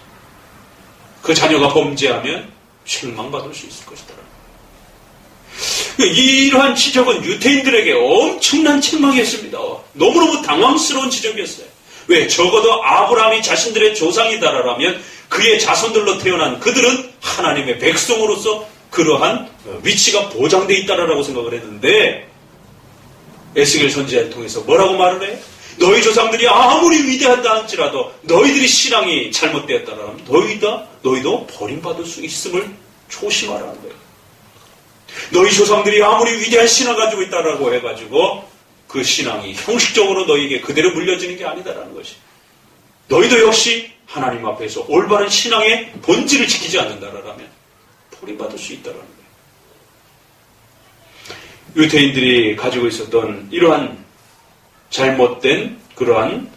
그 자녀가 범죄하면 책망받을 수 있을 것이다라는 거예요. 이러한 지적은 유대인들에게 엄청난 책망이었습니다. 너무너무 당황스러운 지적이었어요. 왜? 적어도 아브라함이 자신들의 조상이다라면 그의 자손들로 태어난 그들은 하나님의 백성으로서 그러한 위치가 보장되어 있다라고 생각을 했는데 에스겔 선지자를 통해서 뭐라고 말을 해? 너희 조상들이 아무리 위대하다 할지라도 너희들이 신앙이 잘못되었다라면 너희도 버림받을 수 있음을 조심하라는 거예요. 너희 조상들이 아무리 위대한 신앙을 가지고 있다라고 해가지고 그 신앙이 형식적으로 너희에게 그대로 물려지는 게 아니다라는 것이. 너희도 역시 하나님 앞에서 올바른 신앙의 본질을 지키지 않는다라면 버림받을 수 있다는 거예요. 유대인들이 가지고 있었던 이러한 잘못된 그러한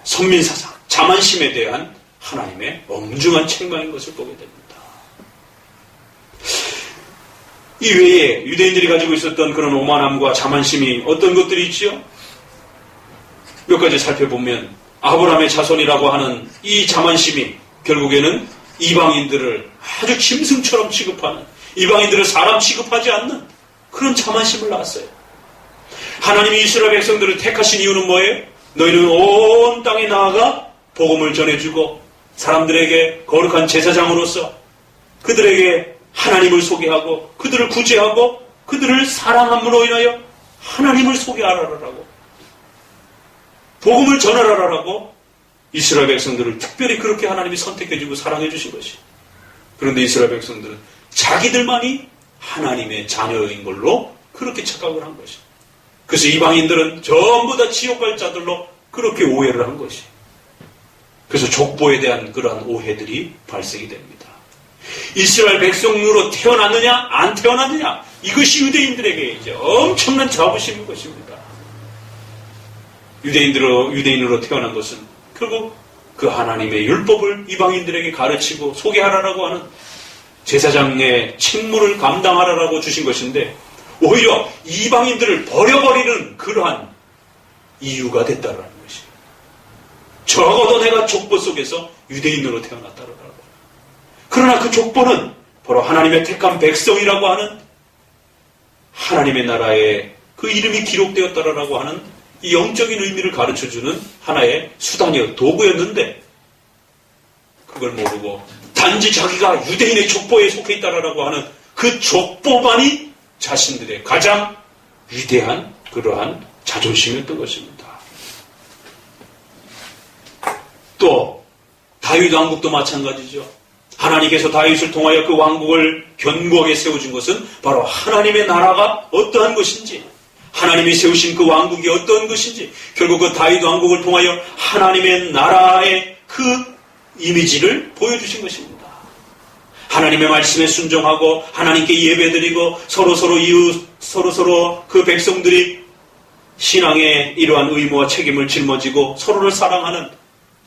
선민사상, 자만심에 대한 하나님의 엄중한 책망인 것을 보게 됩니다. 이 외에 유대인들이 가지고 있었던 그런 오만함과 자만심이 어떤 것들이 있지요? 몇 가지 살펴보면 아브라함의 자손이라고 하는 이 자만심이 결국에는 이방인들을 아주 짐승처럼 취급하는, 이방인들을 사람 취급하지 않는 그런 자만심을 낳았어요. 하나님이 이스라엘 백성들을 택하신 이유는 뭐예요? 너희는 온 땅에 나아가 복음을 전해주고 사람들에게 거룩한 제사장으로서 그들에게 하나님을 소개하고 그들을 구제하고 그들을 사랑함으로 인하여 하나님을 소개하라라고, 복음을 전하라라고 이스라엘 백성들을 특별히 그렇게 하나님이 선택해주고 사랑해주신 것이. 그런데 이스라엘 백성들은 자기들만이 하나님의 자녀인 걸로 그렇게 착각을 한 것이. 그래서 이방인들은 전부 다 지옥 갈 자들로 그렇게 오해를 한 것이. 그래서 족보에 대한 그러한 오해들이 발생이 됩니다. 이스라엘 백성으로 태어났느냐 안 태어났느냐, 이것이 유대인들에게 이제 엄청난 자부심인 것입니다. 유대인으로 태어난 것은 결국 그 하나님의 율법을 이방인들에게 가르치고 소개하라라고 하는 제사장의 책무를 감당하라라고 주신 것인데, 오히려 이방인들을 버려버리는 그러한 이유가 됐다라는 것이. 적어도 내가 족보 속에서 유대인으로 태어났다라고. 그러나 그 족보는 바로 하나님의 택한 백성이라고 하는 하나님의 나라에 그 이름이 기록되었다라고 하는 이 영적인 의미를 가르쳐주는 하나의 수단이었, 도구였는데, 그걸 모르고 단지 자기가 유대인의 족보에 속해 있다라고 하는 그 족보만이 자신들의 가장 위대한 그러한 자존심이었던 것입니다. 또 다윗 왕국도 마찬가지죠. 하나님께서 다윗을 통하여 그 왕국을 견고하게 세워준 것은 바로 하나님의 나라가 어떠한 것인지, 하나님이 세우신 그 왕국이 어떠한 것인지, 결국 그 다윗 왕국을 통하여 하나님의 나라의 그 이미지를 보여주신 것입니다. 하나님의 말씀에 순종하고 하나님께 예배드리고 서로 그 백성들이 신앙의 이러한 의무와 책임을 짊어지고 서로를 사랑하는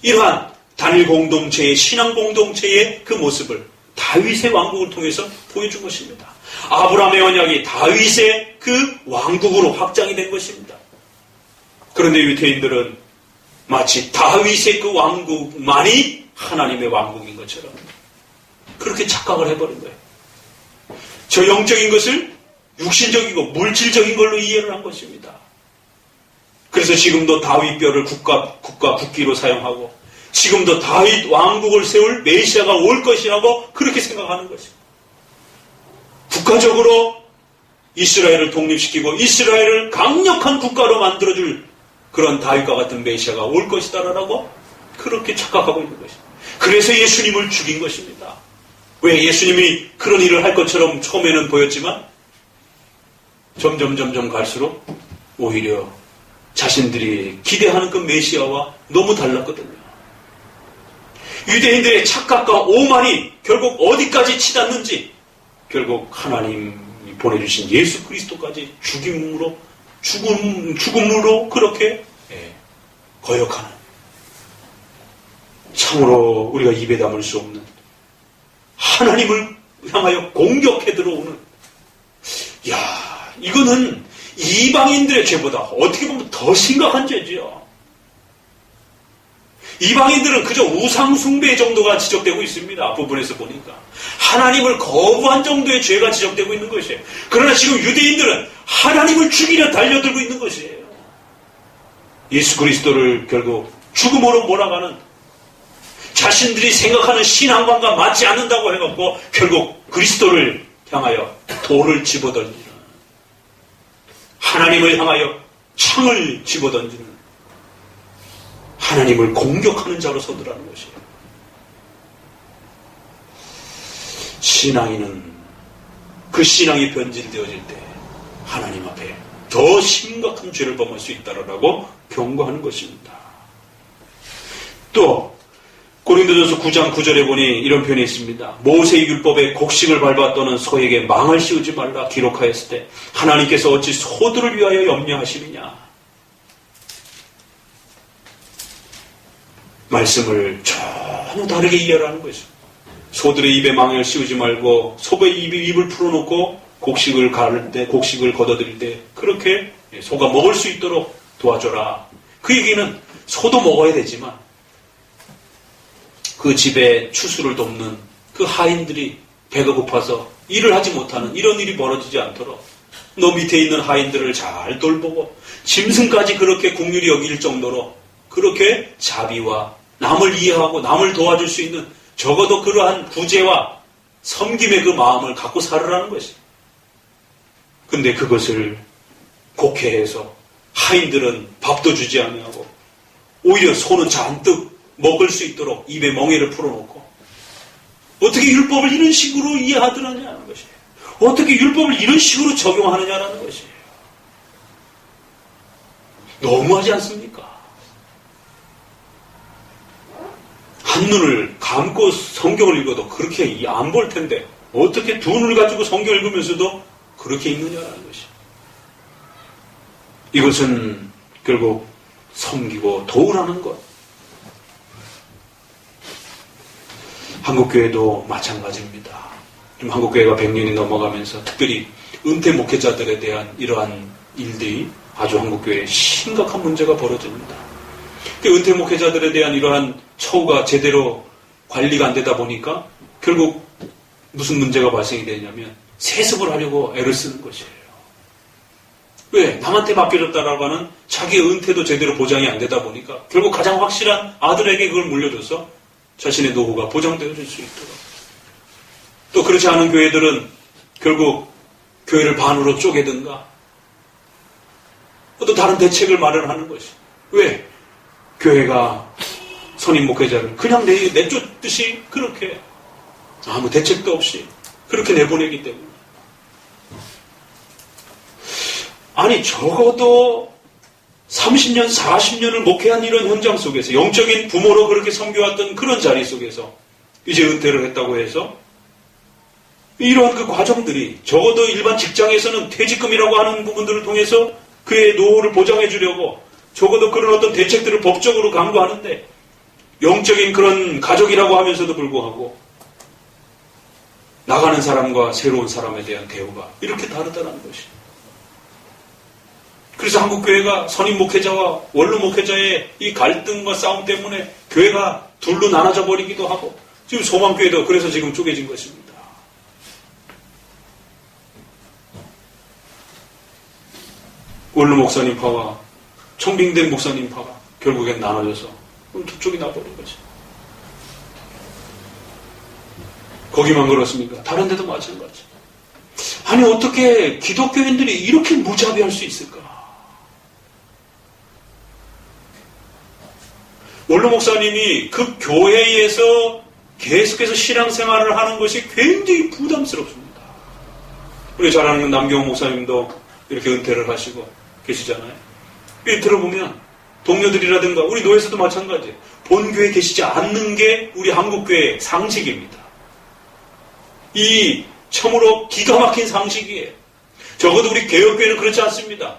이러한 단일 공동체의 신앙 공동체의 그 모습을 다윗의 왕국을 통해서 보여준 것입니다. 아브라함의 언약이 다윗의 그 왕국으로 확장이 된 것입니다. 그런데 유대인들은 마치 다윗의 그 왕국만이 하나님의 왕국인 것처럼 그렇게 착각을 해버린 거예요. 저 영적인 것을 육신적이고 물질적인 걸로 이해를 한 것입니다. 그래서 지금도 다윗뼈를 국기로 사용하고 지금도 다윗 왕국을 세울 메시아가 올 것이라고 그렇게 생각하는 것입니다. 국가적으로 이스라엘을 독립시키고 이스라엘을 강력한 국가로 만들어줄 그런 다윗과 같은 메시아가 올 것이다라고 그렇게 착각하고 있는 것입니다. 그래서 예수님을 죽인 것입니다. 왜? 예수님이 그런 일을 할 것처럼 처음에는 보였지만 점점 갈수록 오히려 자신들이 기대하는 그 메시아와 너무 달랐거든요. 유대인들의 착각과 오만이 결국 어디까지 치닫는지 결국 하나님이 보내주신 예수 그리스도까지 죽음으로 그렇게 거역하는, 참으로 우리가 입에 담을 수 없는 하나님을 향하여 공격해 들어오는, 이거는 이방인들의 죄보다 어떻게 보면 더 심각한 죄지요. 이방인들은 그저 우상숭배 정도가 지적되고 있습니다. 부분에서 보니까 하나님을 거부한 정도의 죄가 지적되고 있는 것이에요. 그러나 지금 유대인들은 하나님을 죽이려 달려들고 있는 것이에요. 예수 그리스도를 결국 죽음으로 몰아가는, 자신들이 생각하는 신앙관과 맞지 않는다고 해갖고 결국 그리스도를 향하여 돌을 집어던지는, 하나님을 향하여 창을 집어던지는, 하나님을 공격하는 자로 서더라는 것이에요. 신앙인은 그 신앙이 변질되어질 때 하나님 앞에 더 심각한 죄를 범할 수 있다라고 경고하는 것입니다. 또 고린도전서 9장 9절에 보니 이런 표현이 있습니다. 모세의 율법에 곡식을 밟았더는 소에게 망을 씌우지 말라 기록하였을 때 하나님께서 어찌 소들을 위하여 염려하시느냐. 말씀을 전혀 다르게 이해를 하는 것이죠. 소들의 입에 망을 씌우지 말고 소의 입을 풀어놓고 곡식을 가를 때, 곡식을 걷어들일 때 그렇게 소가 먹을 수 있도록 도와줘라. 그 얘기는 소도 먹어야 되지만 그 집에 추수를 돕는 그 하인들이 배가 고파서 일을 하지 못하는 이런 일이 벌어지지 않도록 너 밑에 있는 하인들을 잘 돌보고 짐승까지 그렇게 긍휼히 여길 정도로 그렇게 자비와 남을 이해하고 남을 도와줄 수 있는 적어도 그러한 구제와 섬김의 그 마음을 갖고 살으라는 것이에요. 근데 그것을 곡해해서 하인들은 밥도 주지 아니하고 오히려 소는 잔뜩 먹을 수 있도록 입에 멍에를 풀어놓고 어떻게 율법을 이런 식으로 이해하더냐는 것이에요. 어떻게 율법을 이런 식으로 적용하느냐라는 것이에요. 너무하지 않습니까? 한눈을 감고 성경을 읽어도 그렇게 안 볼 텐데 어떻게 두 눈을 가지고 성경 읽으면서도 그렇게 읽느냐라는 것이에요. 이것은 결국 섬기고 도우라는 것. 한국교회도 마찬가지입니다. 지금 한국교회가 100년이 넘어가면서 특별히 은퇴 목회자들에 대한 이러한 일들이 아주 한국교회에 심각한 문제가 벌어집니다. 은퇴 목회자들에 대한 이러한 처우가 제대로 관리가 안 되다 보니까 결국 무슨 문제가 발생이 되냐면 세습을 하려고 애를 쓰는 것이에요. 왜? 남한테 맡겨줬다라고 하는 자기의 은퇴도 제대로 보장이 안 되다 보니까 결국 가장 확실한 아들에게 그걸 물려줘서 자신의 노후가 보장되어질 수 있도록. 또 그렇지 않은 교회들은 결국 교회를 반으로 쪼개든가 어떤 다른 대책을 마련하는 것이. 왜? 교회가 선임 목회자를 그냥 내쫓듯이 그렇게 아무 대책도 없이 그렇게 내보내기 때문에. 아니 적어도 30년, 40년을 목회한 이런 현장 속에서 영적인 부모로 그렇게 섬겨왔던 그런 자리 속에서 이제 은퇴를 했다고 해서 이러한 그 과정들이 적어도 일반 직장에서는 퇴직금이라고 하는 부분들을 통해서 그의 노후를 보장해 주려고 적어도 그런 어떤 대책들을 법적으로 강구하는데 영적인 그런 가족이라고 하면서도 불구하고 나가는 사람과 새로운 사람에 대한 대우가 이렇게 다르다는 것이. 그래서 한국교회가 선임 목회자와 원로 목회자의 이 갈등과 싸움 때문에 교회가 둘로 나눠져 버리기도 하고 지금 소망교회도 그래서 지금 쪼개진 것입니다. 원로 목사님파와 청빙된 목사님파가 결국엔 나눠져서 두 쪽이 나버린 거지. 거기만 그렇습니까? 다른 데도 마찬가지. 아니 어떻게 기독교인들이 이렇게 무자비할 수 있을까? 원로 목사님이 그 교회에서 계속해서 신앙생활을 하는 것이 굉장히 부담스럽습니다. 우리 잘 아는 남경호 목사님도 이렇게 은퇴를 하시고 계시잖아요. 들어보면 동료들이라든가 우리 노예에서도 마찬가지예요. 본교회에 계시지 않는 게 우리 한국교회의 상식입니다. 이 참으로 기가 막힌 상식이에요. 적어도 우리 개혁교회는 그렇지 않습니다.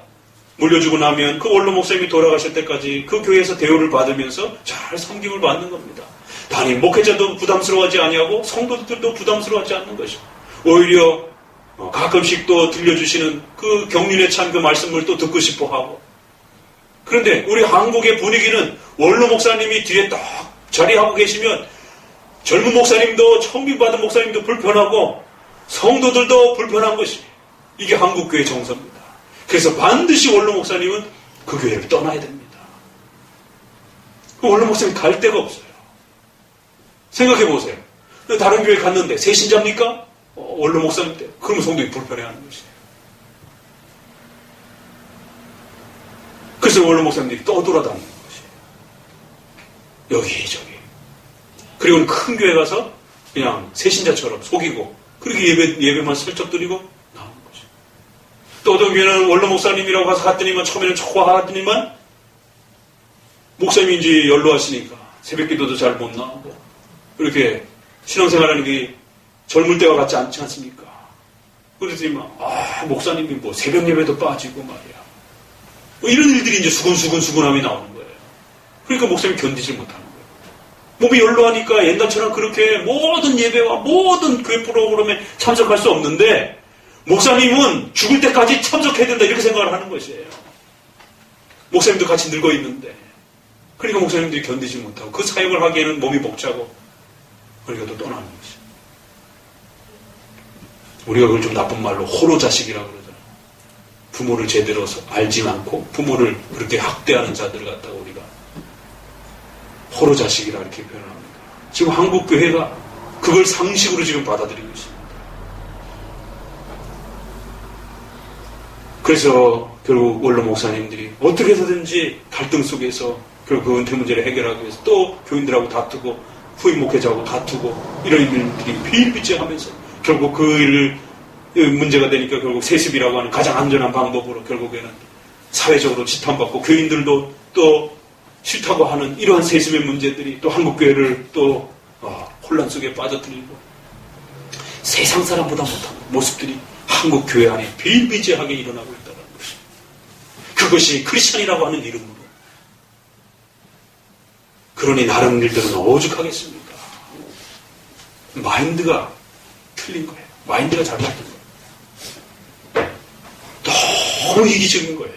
물려주고 나면 그 원로 목사님이 돌아가실 때까지 그 교회에서 대우를 받으면서 잘 섬김을 받는 겁니다. 단임 목회자도 부담스러워하지 아니하고 성도들도 부담스러워하지 않는 것이고 오히려 가끔씩 또 들려주시는 그 경륜에 찬 그 말씀을 또 듣고 싶어 하고. 그런데 우리 한국의 분위기는 원로 목사님이 뒤에 딱 자리하고 계시면 젊은 목사님도 청빙받은 목사님도 불편하고 성도들도 불편한 것이 이게 한국교회 정서입니다. 그래서 반드시 원로 목사님은 그 교회를 떠나야 됩니다. 그 원로 목사님 갈 데가 없어요. 생각해 보세요. 다른 교회 갔는데 새신자입니까? 원로 목사님 때. 그러면 성도들이 불편해하는 것이에요. 그래서 원로 목사님들이 떠돌아다니는 것이에요. 여기저기. 그리고 큰 교회 가서 그냥 새신자처럼 속이고 그렇게 예배만 슬쩍 드리고 나오는 거죠. 또 어떤 교회는 원로 목사님이라고 가서 갔더니만 처음에는 좋아하더니만 목사님인지 연로하시니까 새벽기도도 잘 못 나오고 이렇게 신앙생활하는 게 젊을 때와 같지 않지 않습니까? 그러더니만 목사님이 뭐 새벽 예배도 빠지고 말이야. 뭐 이런 일들이 이제 수근수근함이 나오는 거예요. 그러니까 목사님이 견디질 못하는 거예요. 몸이 연로하니까 옛날처럼 그렇게 모든 예배와 모든 교회 프로그램에 참석할 수 없는데 목사님은 죽을 때까지 참석해야 된다 이렇게 생각을 하는 것이에요. 목사님도 같이 늙어 있는데 그러니까 목사님들이 견디지 못하고 그 사역을 하기에는 몸이 벅차고 그러니까 또 떠나는 것이에요. 우리가 그걸 좀 나쁜 말로 호로자식이라고 그러잖아요. 부모를 제대로 알지 않고 부모를 그렇게 학대하는 자들을 갖다가 우리가 호로자식이라 이렇게 표현합니다. 지금 한국교회가 그걸 상식으로 지금 받아들이고 있습니다. 그래서 결국 원로 목사님들이 어떻게 해서든지 갈등 속에서 결국 그 은퇴 문제를 해결하기 위해서 또 교인들하고 다투고 후임 목회자하고 다투고 이런 일들이 비일비재하면서 결국 그 일을 문제가 되니까 결국 세습이라고 하는 가장 안전한 방법으로 결국에는 사회적으로 지탄받고 교인들도 또 싫다고 하는 이러한 세습의 문제들이 또 한국교회를 또 혼란 속에 빠져들이고 세상 사람보다 못한 모습들이 한국교회 안에 비일비재하게 일어나고 있다는 것이 그것이 크리스천이라고 하는 이름으로 그러니 다른 일들은 오죽하겠습니까? 마인드가 틀린 거예요. 마인드가 잘못된 거예요. 너무 이기적인 거예요.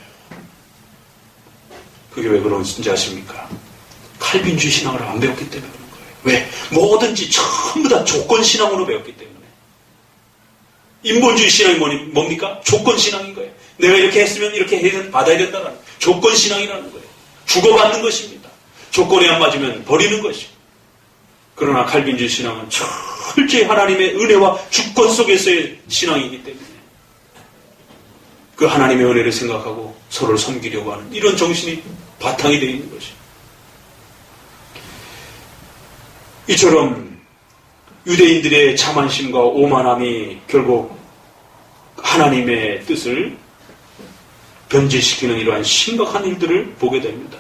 그게 왜 그런지 아십니까? 칼빈주의 신앙을 안 배웠기 때문에 그런 거예요. 왜? 뭐든지 전부 다 조건신앙으로 배웠기 때문에. 인본주의 신앙이 뭡니까? 조건신앙인 거예요. 내가 이렇게 했으면 이렇게 받아야 된다는 조건신앙이라는 거예요. 주고받는 것입니다. 조건에 안 맞으면 버리는 것이고. 그러나 칼빈주의 신앙은 철저히 하나님의 은혜와 주권 속에서의 신앙이기 때문에 그 하나님의 은혜를 생각하고 서로를 섬기려고 하는 이런 정신이 바탕이 되어 있는 것이에요. 이처럼 유대인들의 자만심과 오만함이 결국 하나님의 뜻을 변질시키는 이러한 심각한 일들을 보게 됩니다.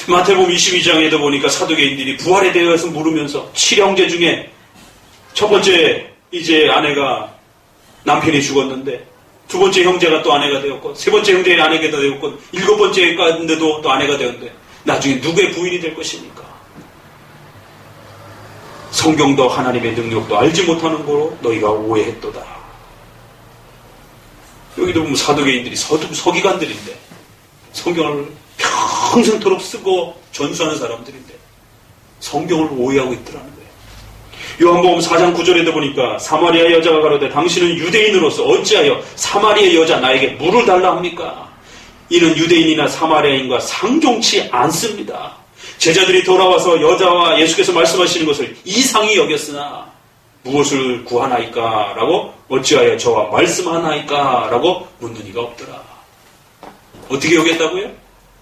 마태복음 22장에도 보니까 사두개인들이 부활에 대해서 물으면서 7형제 중에 첫 번째 이제 아내가 남편이 죽었는데 두 번째 형제가 또 아내가 되었고 세 번째 형제의 아내가 되었고 일곱 번째가인데도 또 아내가 되었는데 나중에 누구의 부인이 될 것입니까? 성경도 하나님의 능력도 알지 못하는 거로 너희가 오해했도다. 여기도 보면 사두개인들이 서기관들인데 성경을 평생토록 쓰고 전수하는 사람들인데 성경을 오해하고 있더라는 거예요. 요한복음 4장 9절에도 보니까 사마리아 여자가 가로되 당신은 유대인으로서 어찌하여 사마리아 여자 나에게 물을 달라 합니까? 이는 유대인이나 사마리아인과 상종치 않습니다. 제자들이 돌아와서 여자와 예수께서 말씀하시는 것을 이상히 여겼으나 무엇을 구하나이까? 라고 어찌하여 저와 말씀하나이까? 라고 묻는 이가 없더라. 어떻게 여겼다고요?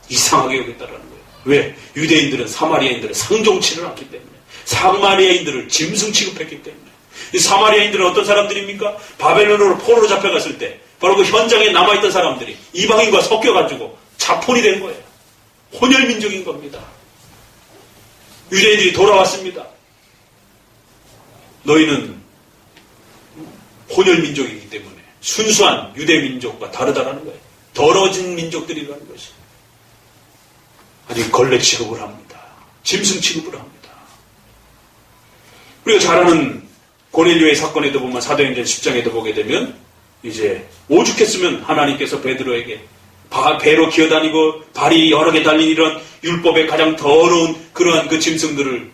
이상하게 여겼다라는 거예요. 왜? 유대인들은 사마리아인들을 상종치를 않기 때문에 사마리아인들을 짐승 취급했기 때문에. 이 사마리아인들은 어떤 사람들입니까? 바벨론으로 포로로 잡혀갔을 때 바로 그 현장에 남아있던 사람들이 이방인과 섞여가지고 자폰이 된 거예요. 혼혈민족인 겁니다. 유대인들이 돌아왔습니다. 너희는 혼혈민족이기 때문에 순수한 유대민족과 다르다라는 거예요. 더러진 민족들이라는 것이. 아주 걸레 취급을 합니다. 짐승 취급을 합니다. 우리가 잘 아는 고넬료의 사건에도 보면 사도행전 10장에도 보게 되면 이제 오죽했으면 하나님께서 베드로에게 배로 기어다니고 발이 여러 개 달린 이런 율법의 가장 더러운 그러한 그 짐승들을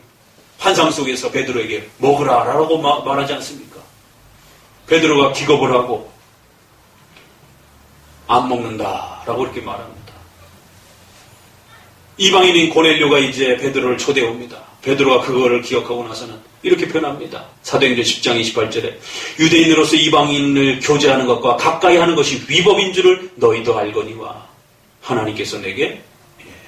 환상 속에서 베드로에게 먹으라라고 말하지 않습니까? 베드로가 기겁을 하고 안 먹는다라고 이렇게 말합니다. 이방인인 고넬료가 이제 베드로를 초대해 옵니다. 베드로가 그거를 기억하고 나서는 이렇게 표현합니다. 사도행전 10장 28절에 유대인으로서 이방인을 교제하는 것과 가까이 하는 것이 위법인 줄을 너희도 알거니와 하나님께서 내게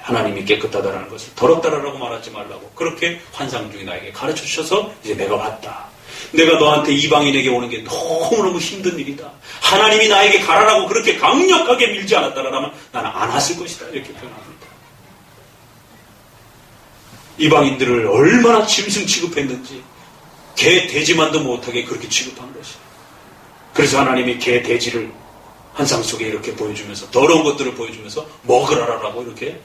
하나님이 깨끗하다라는 것을 더럽다라고 말하지 말라고 그렇게 환상 중에 나에게 가르쳐 주셔서 이제 내가 왔다. 내가 너한테 이방인에게 오는 게 너무너무 힘든 일이다. 하나님이 나에게 가라라고 그렇게 강력하게 밀지 않았다라면 나는 안 왔을 것이다. 이렇게 표현합니다. 이방인들을 얼마나 짐승 취급했는지 개, 돼지만도 못하게 그렇게 취급한 것이. 그래서 하나님이 개, 돼지를 환상 속에 이렇게 보여주면서 더러운 것들을 보여주면서 먹으라라고 이렇게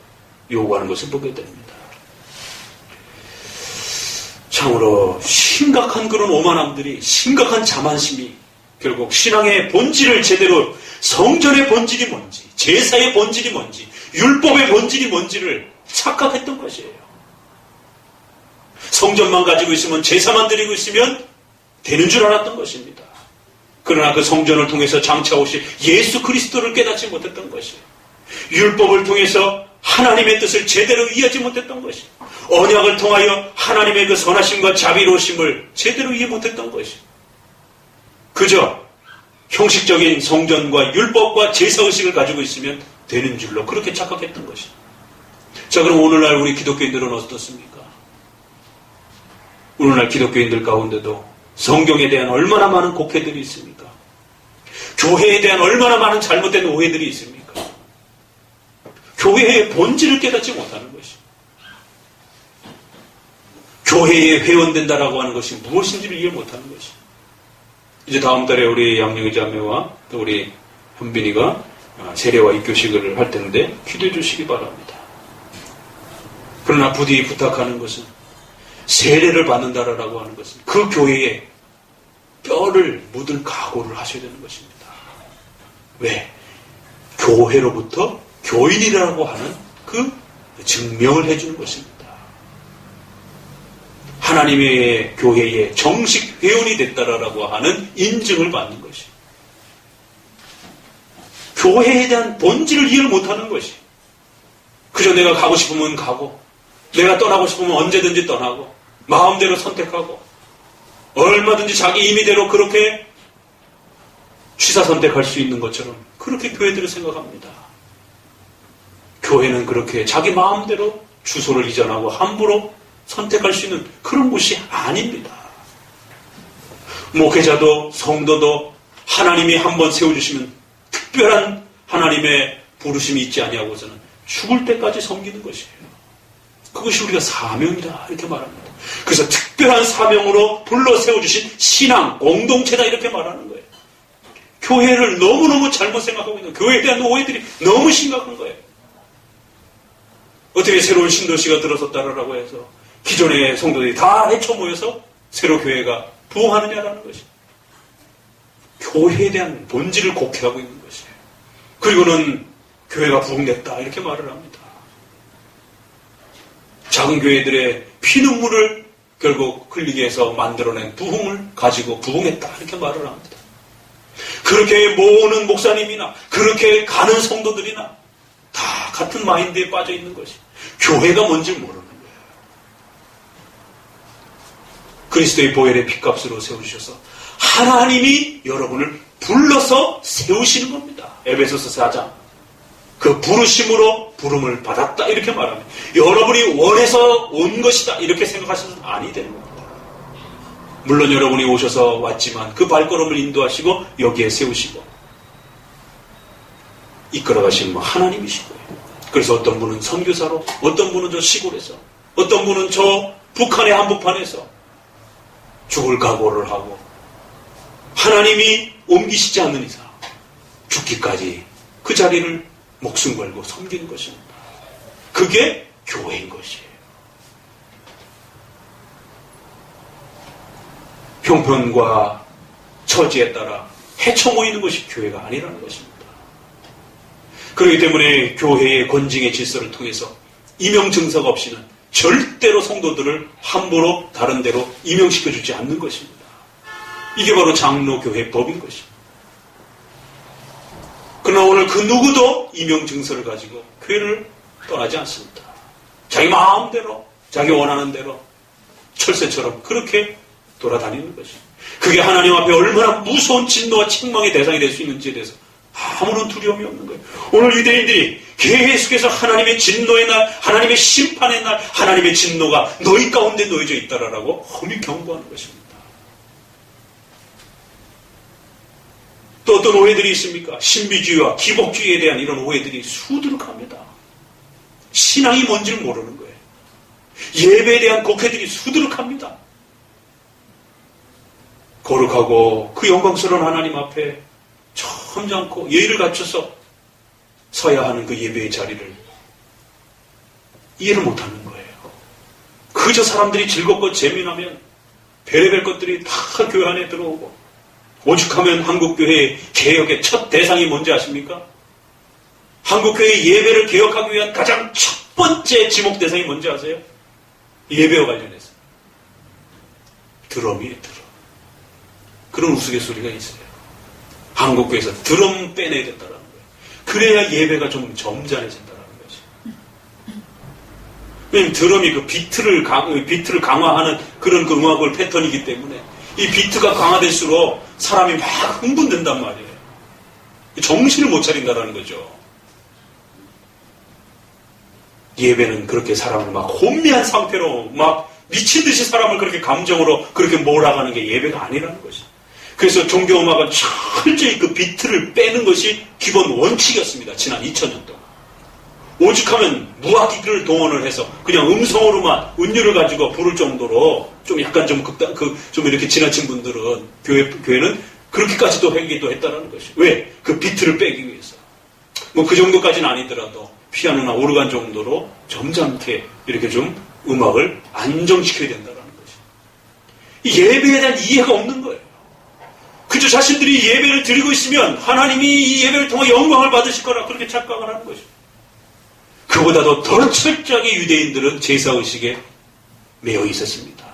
요구하는 것을 보게 됩니다. 참으로 심각한 그런 오만함들이 심각한 자만심이 결국 신앙의 본질을 제대로 성전의 본질이 뭔지 제사의 본질이 뭔지 율법의 본질이 뭔지를 착각했던 것이에요. 성전만 가지고 있으면 제사만 드리고 있으면 되는 줄 알았던 것입니다. 그러나 그 성전을 통해서 장차오실 예수 그리스도를 깨닫지 못했던 것이에요. 율법을 통해서 하나님의 뜻을 제대로 이해하지 못했던 것이에요. 언약을 통하여 하나님의 그 선하심과 자비로우심을 제대로 이해 못했던 것이에요. 그저 형식적인 성전과 율법과 제사의식을 가지고 있으면 되는 줄로 그렇게 착각했던 것이에요. 자, 그럼 오늘날 우리 기독교인들은 어떻습니까? 오늘날 기독교인들 가운데도 성경에 대한 얼마나 많은 곡해들이 있습니까? 교회에 대한 얼마나 많은 잘못된 오해들이 있습니까? 교회의 본질을 깨닫지 못하는 것이. 교회에 회원된다라고 하는 것이 무엇인지를 이해 못하는 것이. 이제 다음 달에 우리 양영희 자매와 또 우리 현빈이가 세례와 입교식을 할 텐데 기도해 주시기 바랍니다. 그러나 부디 부탁하는 것은 세례를 받는다라고 하는 것은 그 교회에 뼈를 묻을 각오를 하셔야 되는 것입니다. 왜? 교회로부터 교인이라고 하는 그 증명을 해주는 것입니다. 하나님의 교회에 정식 회원이 됐다라고 하는 인증을 받는 것이. 교회에 대한 본질을 이해를 못하는 것이. 그저 내가 가고 싶으면 가고 내가 떠나고 싶으면 언제든지 떠나고 마음대로 선택하고 얼마든지 자기 임의대로 그렇게 취사 선택할 수 있는 것처럼 그렇게 교회들을 생각합니다. 교회는 그렇게 자기 마음대로 주소를 이전하고 함부로 선택할 수 있는 그런 곳이 아닙니다. 목회자도 성도도 하나님이 한번 세워주시면 특별한 하나님의 부르심이 있지 아니하고서는 죽을 때까지 섬기는 것이에요. 그것이 우리가 사명이다 이렇게 말합니다. 그래서 특별한 사명으로 불러 세워주신 신앙 공동체다 이렇게 말하는 거예요. 교회를 너무너무 잘못 생각하고 있는 교회에 대한 오해들이 너무 심각한 거예요. 어떻게 새로운 신도시가 들어섰다라고 해서 기존의 성도들이 다 헤쳐 모여서 새로 교회가 부흥하느냐라는 것이죠. 교회에 대한 본질을 곡해하고 있는 것이에요. 그리고는 교회가 부흥됐다 이렇게 말을 합니다. 작은 교회들의 피눈물을 결국 흘리게 해서 만들어낸 부흥을 가지고 부흥했다 이렇게 말을 합니다. 그렇게 모으는 목사님이나 그렇게 가는 성도들이나 다 같은 마인드에 빠져 있는 것이 교회가 뭔지 모르는 거예요. 그리스도의 보혈의 핏값으로 세우셔서 하나님이 여러분을 불러서 세우시는 겁니다. 에베소서 4장. 그 부르심으로 부름을 받았다 이렇게 말합니다. 여러분이 원해서 온 것이다 이렇게 생각하셔서는 아니 되는 겁니다. 물론 여러분이 오셔서 왔지만 그 발걸음을 인도하시고 여기에 세우시고 이끌어가시는 건 하나님이시고요. 그래서 어떤 분은 선교사로, 어떤 분은 저 시골에서, 어떤 분은 저 북한의 한복판에서 죽을 각오를 하고 하나님이 옮기시지 않는 이상 죽기까지 그 자리를 목숨 걸고 섬기는 것입니다. 그게 교회인 것이에요. 형편과 처지에 따라 헤쳐 모이는 것이 교회가 아니라는 것입니다. 그렇기 때문에 교회의 권징의 질서를 통해서 임용 증서가 없이는 절대로 성도들을 함부로 다른 데로 임용시켜주지 않는 것입니다. 이게 바로 장로교회법인 것입니다. 그러나 오늘 그 누구도 임용 증서를 가지고 교회를 떠나지 않습니다. 자기 마음대로 자기 원하는 대로 철새처럼 그렇게 돌아다니는 것입니다. 그게 하나님 앞에 얼마나 무서운 진노와 책망의 대상이 될 수 있는지에 대해서 아무런 두려움이 없는 거예요. 오늘 유대인들이 계속해서 하나님의 진노의 날, 하나님의 심판의 날, 하나님의 진노가 너희 가운데 놓여져 있다라고 험히 경고하는 것입니다. 또 어떤 오해들이 있습니까? 신비주의와 기복주의에 대한 이런 오해들이 수두룩합니다. 신앙이 뭔지를 모르는 거예요. 예배에 대한 곡해들이 수두룩합니다. 거룩하고 그 영광스러운 하나님 앞에 점잖고 예의를 갖춰서 서야 하는 그 예배의 자리를 이해를 못하는 거예요. 그저 사람들이 즐겁고 재미나면 별의별 것들이 다 교회 안에 들어오고 오죽하면 한국교회의 개혁의 첫 대상이 뭔지 아십니까? 한국교회의 예배를 개혁하기 위한 가장 첫 번째 지목 대상이 뭔지 아세요? 예배와 관련해서 드럼이에요. 드럼. 그런 우스갯소리가 있어요. 한국교회에서 드럼 빼내야 된다는 거예요. 그래야 예배가 좀 점잖해진다는 거지. 왜냐면 드럼이 그 비트를 강화하는 그런 그 음악을 패턴이기 때문에 이 비트가 강화될수록 사람이 막 흥분된단 말이에요. 정신을 못 차린다는 거죠. 예배는 그렇게 사람을 막 혼미한 상태로 막 미친 듯이 사람을 그렇게 감정으로 그렇게 몰아가는 게 예배가 아니라는 것이죠. 그래서 종교음악은 철저히 그 비트를 빼는 것이 기본 원칙이었습니다. 지난 2000년 동안. 오죽하면 무악기를 동원을 해서 그냥 음성으로만 은유를 가지고 부를 정도로 좀 약간 좀 좀 이렇게 지나친 분들은 교회는 그렇게까지도 회개도 했다라는 것이. 왜? 그 비트를 빼기 위해서. 뭐 그 정도까지는 아니더라도 피아노나 오르간 정도로 점잖게 이렇게 좀 음악을 안정시켜야 된다는 것이. 이 예배에 대한 이해가 없는 거예요. 그저 자신들이 예배를 드리고 있으면 하나님이 이 예배를 통해 영광을 받으실 거라 그렇게 착각을 하는 것이죠. 그보다도 더 철저하게 유대인들은 제사의식에 매여 있었습니다.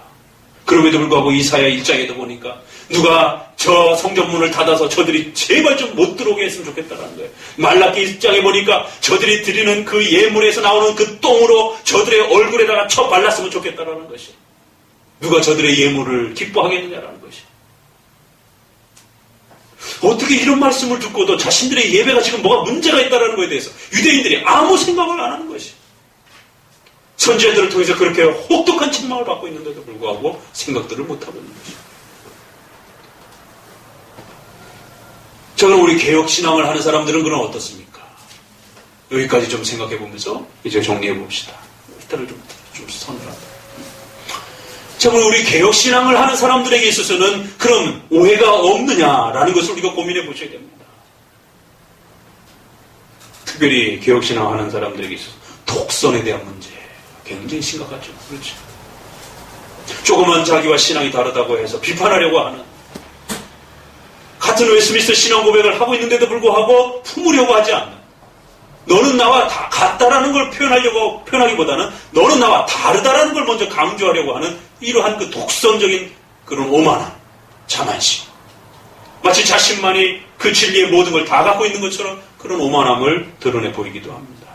그럼에도 불구하고 이사야 1장에도 보니까 누가 저 성전문을 닫아서 저들이 제발 좀 못 들어오게 했으면 좋겠다는 거예요. 말라기 1장에 보니까 저들이 드리는 그 예물에서 나오는 그 똥으로 저들의 얼굴에다가 쳐 발랐으면 좋겠다는 것이. 누가 저들의 예물을 기뻐하겠느냐라는 것이. 어떻게 이런 말씀을 듣고도 자신들의 예배가 지금 뭐가 문제가 있다는 것에 대해서 유대인들이 아무 생각을 안 하는 것이. 선지자들을 통해서 그렇게 혹독한 책망을 받고 있는데도 불구하고 생각들을 못하고 있는 것이. 저는 우리 개혁신앙을 하는 사람들은 그럼 어떻습니까? 여기까지 좀 생각해 보면서 이제 정리해 봅시다. 일단은 좀 서늘하다. 자, 우리 개혁신앙을 하는 사람들에게 있어서는 그럼 오해가 없느냐라는 것을 우리가 고민해 보셔야 됩니다. 특별히 개혁신앙 하는 사람들에게 있어서 독선에 대한 문제 굉장히 심각하죠. 그렇죠. 조금만 자기와 신앙이 다르다고 해서 비판하려고 하는, 같은 웨스트민스터 신앙 고백을 하고 있는데도 불구하고 품으려고 하지 않는, 너는 나와 다 같다라는 걸 표현하기보다는 너는 나와 다르다라는 걸 먼저 강조하려고 하는 이러한 그 독선적인 그런 오만함, 자만심, 마치 자신만이 그 진리의 모든 걸 다 갖고 있는 것처럼 그런 오만함을 드러내 보이기도 합니다.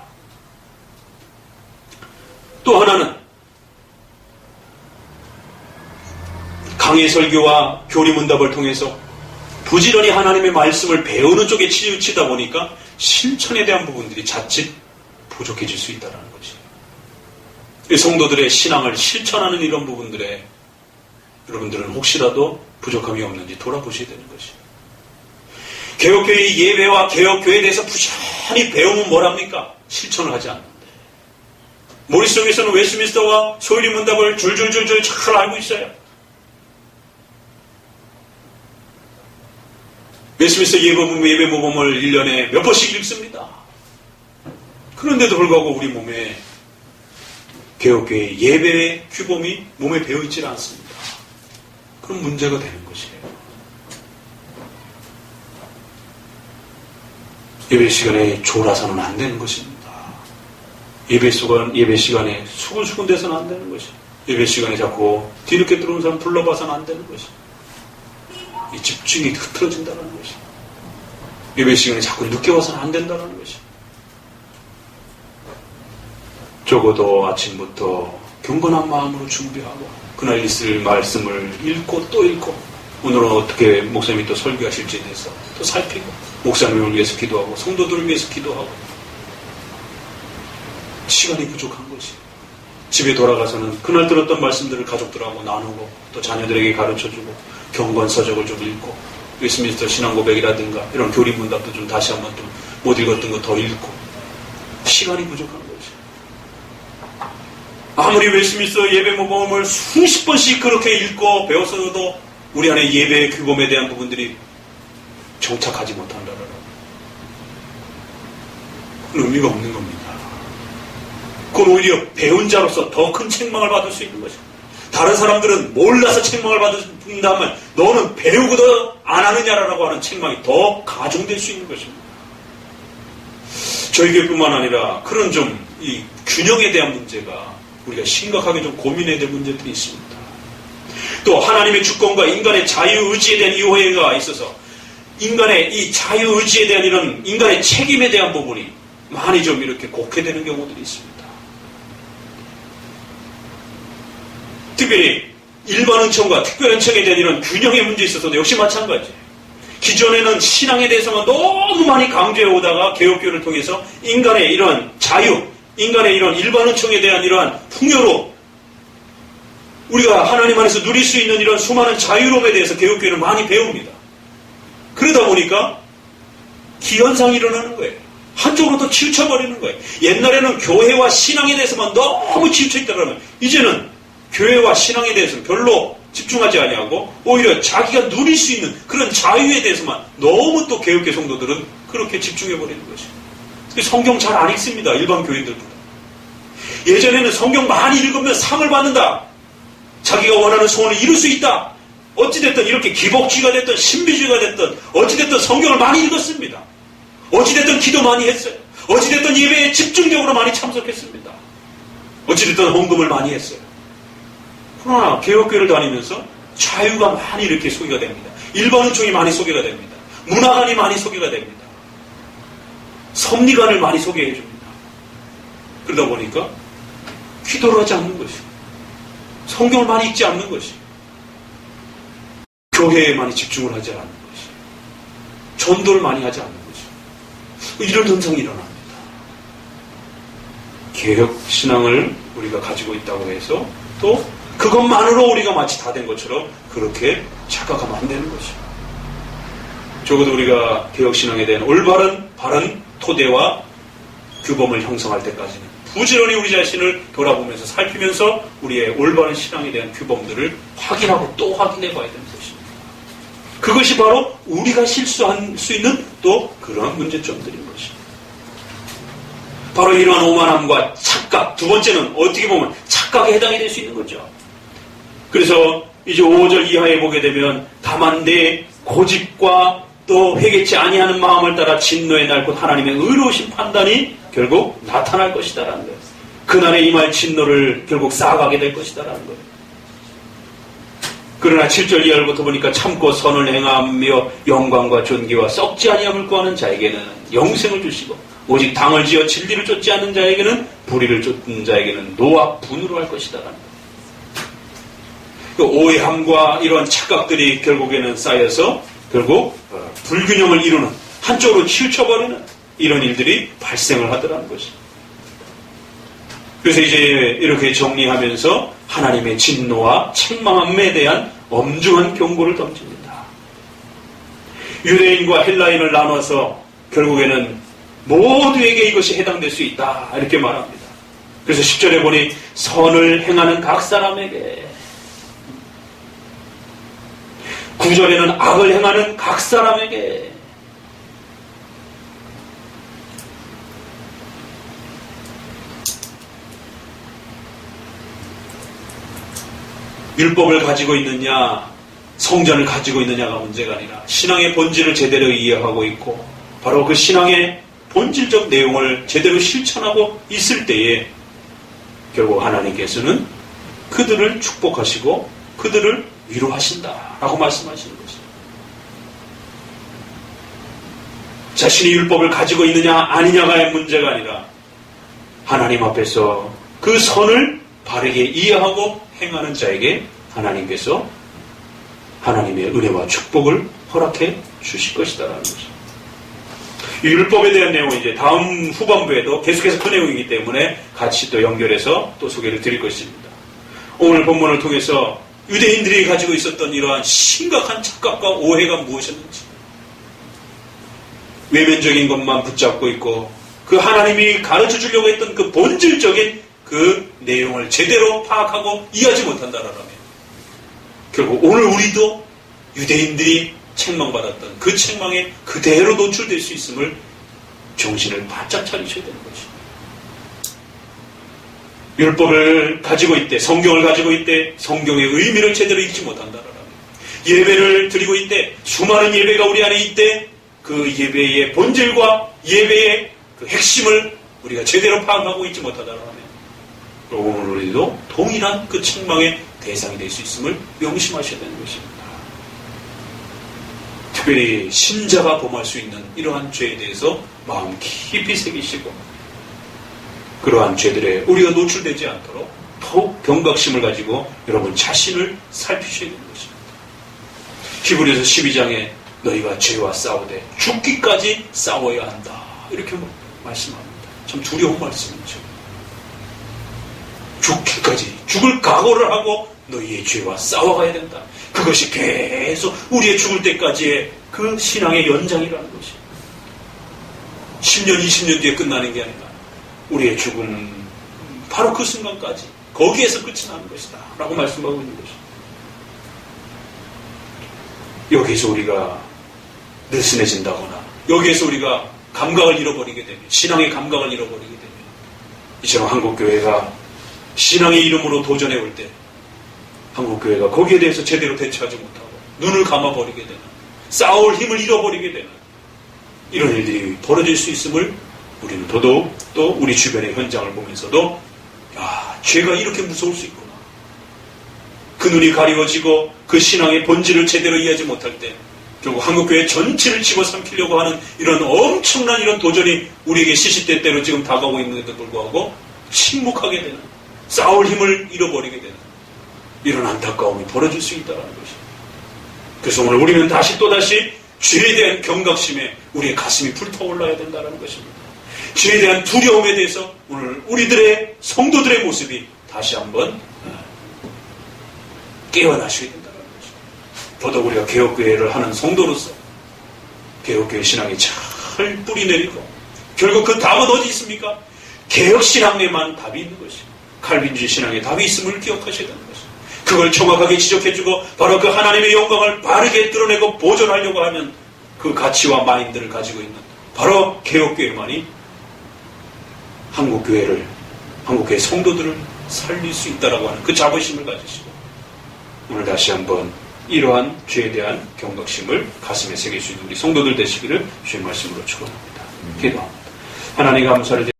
또 하나는 강의 설교와 교리문답을 통해서 부지런히 하나님의 말씀을 배우는 쪽에 치우치다 보니까 실천에 대한 부분들이 자칫 부족해질 수 있다는 거지. 성도들의 신앙을 실천하는 이런 부분들에 여러분들은 혹시라도 부족함이 없는지 돌아보셔야 되는 것이. 개혁교회의 예배와 개혁교회에 대해서 부지런히 배우면 뭐랍니까? 실천을 하지 않는데. 머릿속에서는 웨스트민스터와 소율이 문답을 줄줄줄줄 잘 알고 있어요. 웨스트민스터 예배 모범을 1년에 몇 번씩 읽습니다. 그런데도 불구하고 우리 몸에 개혁교회 예배의 규범이 몸에 배어있지 않습니다. 그럼 문제가 되는 것이에요. 예배 시간에 졸아서는 안 되는 것입니다. 예배 시간에 수근수근 돼서는 안 되는 것이. 예배 시간에 자꾸 뒤늦게 들어온 사람 둘러봐서는 안 되는 것이. 이 집중이 흐트러진다는 것이. 예배 시간에 자꾸 늦게 와서는 안 된다는 것이. 적어도 아침부터 경건한 마음으로 준비하고 그날 있을 말씀을 읽고 또 읽고 오늘은 어떻게 목사님이 또 설교하실지에 대해서 또 살피고 목사님을 위해서 기도하고 성도들을 위해서 기도하고 시간이 부족한 것이. 집에 돌아가서는 그날 들었던 말씀들을 가족들하고 나누고 또 자녀들에게 가르쳐주고 경건서적을 좀 읽고 웨스트민스터 신앙고백이라든가 이런 교리문답도 좀 다시 한번 좀 못 읽었던 거 더 읽고 시간이 부족한 것이. 아무리 웨스트민스터 예배 모범을 수십 번씩 그렇게 읽고 배웠어도 우리 안에 예배의 규범에 대한 부분들이 정착하지 못한다라는 그런 의미가 없는 겁니다. 그건 오히려 배운 자로서 더 큰 책망을 받을 수 있는 것입니다. 다른 사람들은 몰라서 책망을 받는다면 너는 배우고도 안 하느냐라고 하는 책망이 더 가중될 수 있는 것입니다. 저희 교회뿐만 아니라 그런 좀 이 균형에 대한 문제가 우리가 심각하게 좀 고민해야 될 문제들이 있습니다. 또 하나님의 주권과 인간의 자유의지에 대한 이 오해가 있어서 인간의 이 자유의지에 대한 이런 인간의 책임에 대한 부분이 많이 좀 이렇게 곡해되는 경우들이 있습니다. 특별히 일반 은총과 특별 은총에 대한 이런 균형의 문제에 있어서도 역시 마찬가지예요. 기존에는 신앙에 대해서만 너무 많이 강조해 오다가 개혁교회를 통해서 인간의 이런 자유, 인간의 이런 일반 은총에 대한 이러한 풍요로 우리가 하나님 안에서 누릴 수 있는 이런 수많은 자유로움에 대해서 개혁교회는 많이 배웁니다. 그러다 보니까 기현상이 일어나는 거예요. 한쪽으로 또 치우쳐버리는 거예요. 옛날에는 교회와 신앙에 대해서만 너무 치우쳐 있다면 이제는 교회와 신앙에 대해서는 별로 집중하지 아니하고 오히려 자기가 누릴 수 있는 그런 자유에 대해서만 너무 또 개혁교 성도들은 그렇게 집중해버리는 것이에요. 성경 잘 안 읽습니다. 일반 교인들보다. 예전에는 성경 많이 읽으면 상을 받는다. 자기가 원하는 소원을 이룰 수 있다. 어찌됐든 이렇게 기복주의가 됐든 신비주의가 됐든 어찌됐든 성경을 많이 읽었습니다. 어찌됐든 기도 많이 했어요. 어찌됐든 예배에 집중적으로 많이 참석했습니다. 어찌됐든 헌금을 많이 했어요. 그러나 개혁교회를 다니면서 자유가 많이 이렇게 소개가 됩니다. 일반 은총이 많이 소개가 됩니다. 문화관이 많이 소개가 됩니다. 섭리관을 많이 소개해 줍니다. 그러다 보니까 기도를 하지 않는 것이, 성경을 많이 읽지 않는 것이, 교회에 많이 집중을 하지 않는 것이. 전도를 많이 하지 않는 거죠. 이런 현상이 일어납니다. 개혁신앙을 우리가 가지고 있다고 해서 또 그것만으로 우리가 마치 다 된 것처럼 그렇게 착각하면 안 되는 것이죠. 적어도 우리가 개혁신앙에 대한 올바른 바른 토대와 규범을 형성할 때까지는 부지런히 우리 자신을 돌아보면서 살피면서 우리의 올바른 신앙에 대한 규범들을 확인하고 또 확인해 봐야 되는 것입니다. 그것이 바로 우리가 실수할 수 있는 또 그러한 문제점들인 것입니다. 바로 이러한 오만함과 착각, 두 번째는 어떻게 보면 착각에 해당이 될 수 있는 거죠. 그래서 이제 5절 이하에 보게 되면 다만 내 고집과 또 회개치 아니하는 마음을 따라 진노의 날 곧 하나님의 의로우신 판단이 결국 나타날 것이다라는 거예요. 그날에 임할 진노를 결국 쌓아가게 될 것이다라는 거예요. 그러나 7절 이하부터 보니까 참고 선을 행하며 영광과 존귀와 썩지 아니함을 구하는 자에게는 영생을 주시고 오직 당을 지어 진리를 쫓지 않는 자에게는 불의를 쫓는 자에게는 노와 분으로 할 것이다라는 거예요. 그 오해함과 이러한 착각들이 결국에는 쌓여서 결국 불균형을 이루는 한쪽으로 치우쳐버리는 이런 일들이 발생을 하더라는 것입니다. 그래서 이제 이렇게 정리하면서 하나님의 진노와 책망함에 대한 엄중한 경고를 던집니다. 유대인과 헬라인을 나눠서 결국에는 모두에게 이것이 해당될 수 있다 이렇게 말합니다. 그래서 10절에 보니 선을 행하는 각 사람에게, 9절에는 악을 행하는 각 사람에게, 율법을 가지고 있느냐 성전을 가지고 있느냐가 문제가 아니라 신앙의 본질을 제대로 이해하고 있고 바로 그 신앙의 본질적 내용을 제대로 실천하고 있을 때에 결국 하나님께서는 그들을 축복하시고 그들을 위로하신다라고 말씀하시는 것입니다. 자신이 율법을 가지고 있느냐 아니냐가 문제가 아니라 하나님 앞에서 그 선을 바르게 이해하고 행하는 자에게 하나님께서 하나님의 은혜와 축복을 허락해 주실 것이다라는 것입니다. 이 율법에 대한 내용은 이제 다음 후반부에도 계속해서 그 내용이기 때문에 같이 또 연결해서 또 소개를 드릴 것입니다. 오늘 본문을 통해서 유대인들이 가지고 있었던 이러한 심각한 착각과 오해가 무엇이었는지, 외면적인 것만 붙잡고 있고 그 하나님이 가르쳐 주려고 했던 그 본질적인 그 내용을 제대로 파악하고 이해하지 못한다라면 결국 오늘 우리도 유대인들이 책망받았던 그 책망에 그대로 노출될 수 있음을 정신을 바짝 차리셔야 되는 것입니다. 율법을 가지고 있대, 성경을 가지고 있대, 성경의 의미를 제대로 읽지 못한다라면, 예배를 드리고 있대, 수많은 예배가 우리 안에 있대, 그 예배의 본질과 예배의 그 핵심을 우리가 제대로 파악하고 있지 못하다라면 오늘 우리도 동일한 그 책망의 대상이 될 수 있음을 명심하셔야 되는 것입니다. 특별히 신자가 범할 수 있는 이러한 죄에 대해서 마음 깊이 새기시고 그러한 죄들에 우리가 노출되지 않도록 더욱 경각심을 가지고 여러분 자신을 살피셔야 되는 것입니다. 히브리서 12장에 너희가 죄와 싸우되 죽기까지 싸워야 한다 이렇게 말씀합니다. 참 두려운 말씀이죠. 죽기까지 죽을 각오를 하고 너희의 죄와 싸워가야 된다. 그것이 계속 우리의 죽을 때까지의 그 신앙의 연장이라는 것입니다. 10년, 20년 뒤에 끝나는 게 아니라 우리의 죽음 바로 그 순간까지 거기에서 끝이 나는 것이다 라고 말씀하고 있는 것입니다. 여기에서 우리가 느슨해진다거나 여기에서 우리가 감각을 잃어버리게 되면, 신앙의 감각을 잃어버리게 되면 이처럼 한국교회가 신앙의 이름으로 도전해 올 때 한국교회가 거기에 대해서 제대로 대처하지 못하고 눈을 감아버리게 되는, 싸울 힘을 잃어버리게 되는 이런 일들이 벌어질 수 있음을 우리는 더더욱 또 우리 주변의 현장을 보면서도 야, 죄가 이렇게 무서울 수 있구나. 그 눈이 가리워지고 그 신앙의 본질을 제대로 이해하지 못할 때 결국 한국교회 전체를 집어삼키려고 하는 이런 엄청난 이런 도전이 우리에게 시시때때로 지금 다가오고 있는데도 불구하고 침묵하게 되는, 싸울 힘을 잃어버리게 되는 이런 안타까움이 벌어질 수 있다는 것입니다. 그래서 오늘 우리는 또다시 죄에 대한 경각심에 우리의 가슴이 불타올라야 된다는 것입니다. 죄에 대한 두려움에 대해서 오늘 우리들의 성도들의 모습이 다시 한번 깨어나셔야 된다는 것입니다. 더더욱 우리가 개혁교회를 하는 성도로서 개혁교회 신앙이 잘 뿌리내리고 결국 그 답은 어디 있습니까? 개혁신앙에만 답이 있는 것입니다. 칼빈주의 신앙에 답이 있음을 기억하셔야 되는 것입니다. 그걸 정확하게 지적해주고 바로 그 하나님의 영광을 바르게 드러내고 보존하려고 하는 그 가치와 마인드를 가지고 있는 바로 개혁교회만이 한국교회 성도들을 살릴 수 있다라고 하는 그 자부심을 가지시고 오늘 다시 한번 이러한 죄에 대한 경각심을 가슴에 새길 수 있는 우리 성도들 되시기를 주의 말씀으로 축원합니다. 기도합니다. 하나님 감사를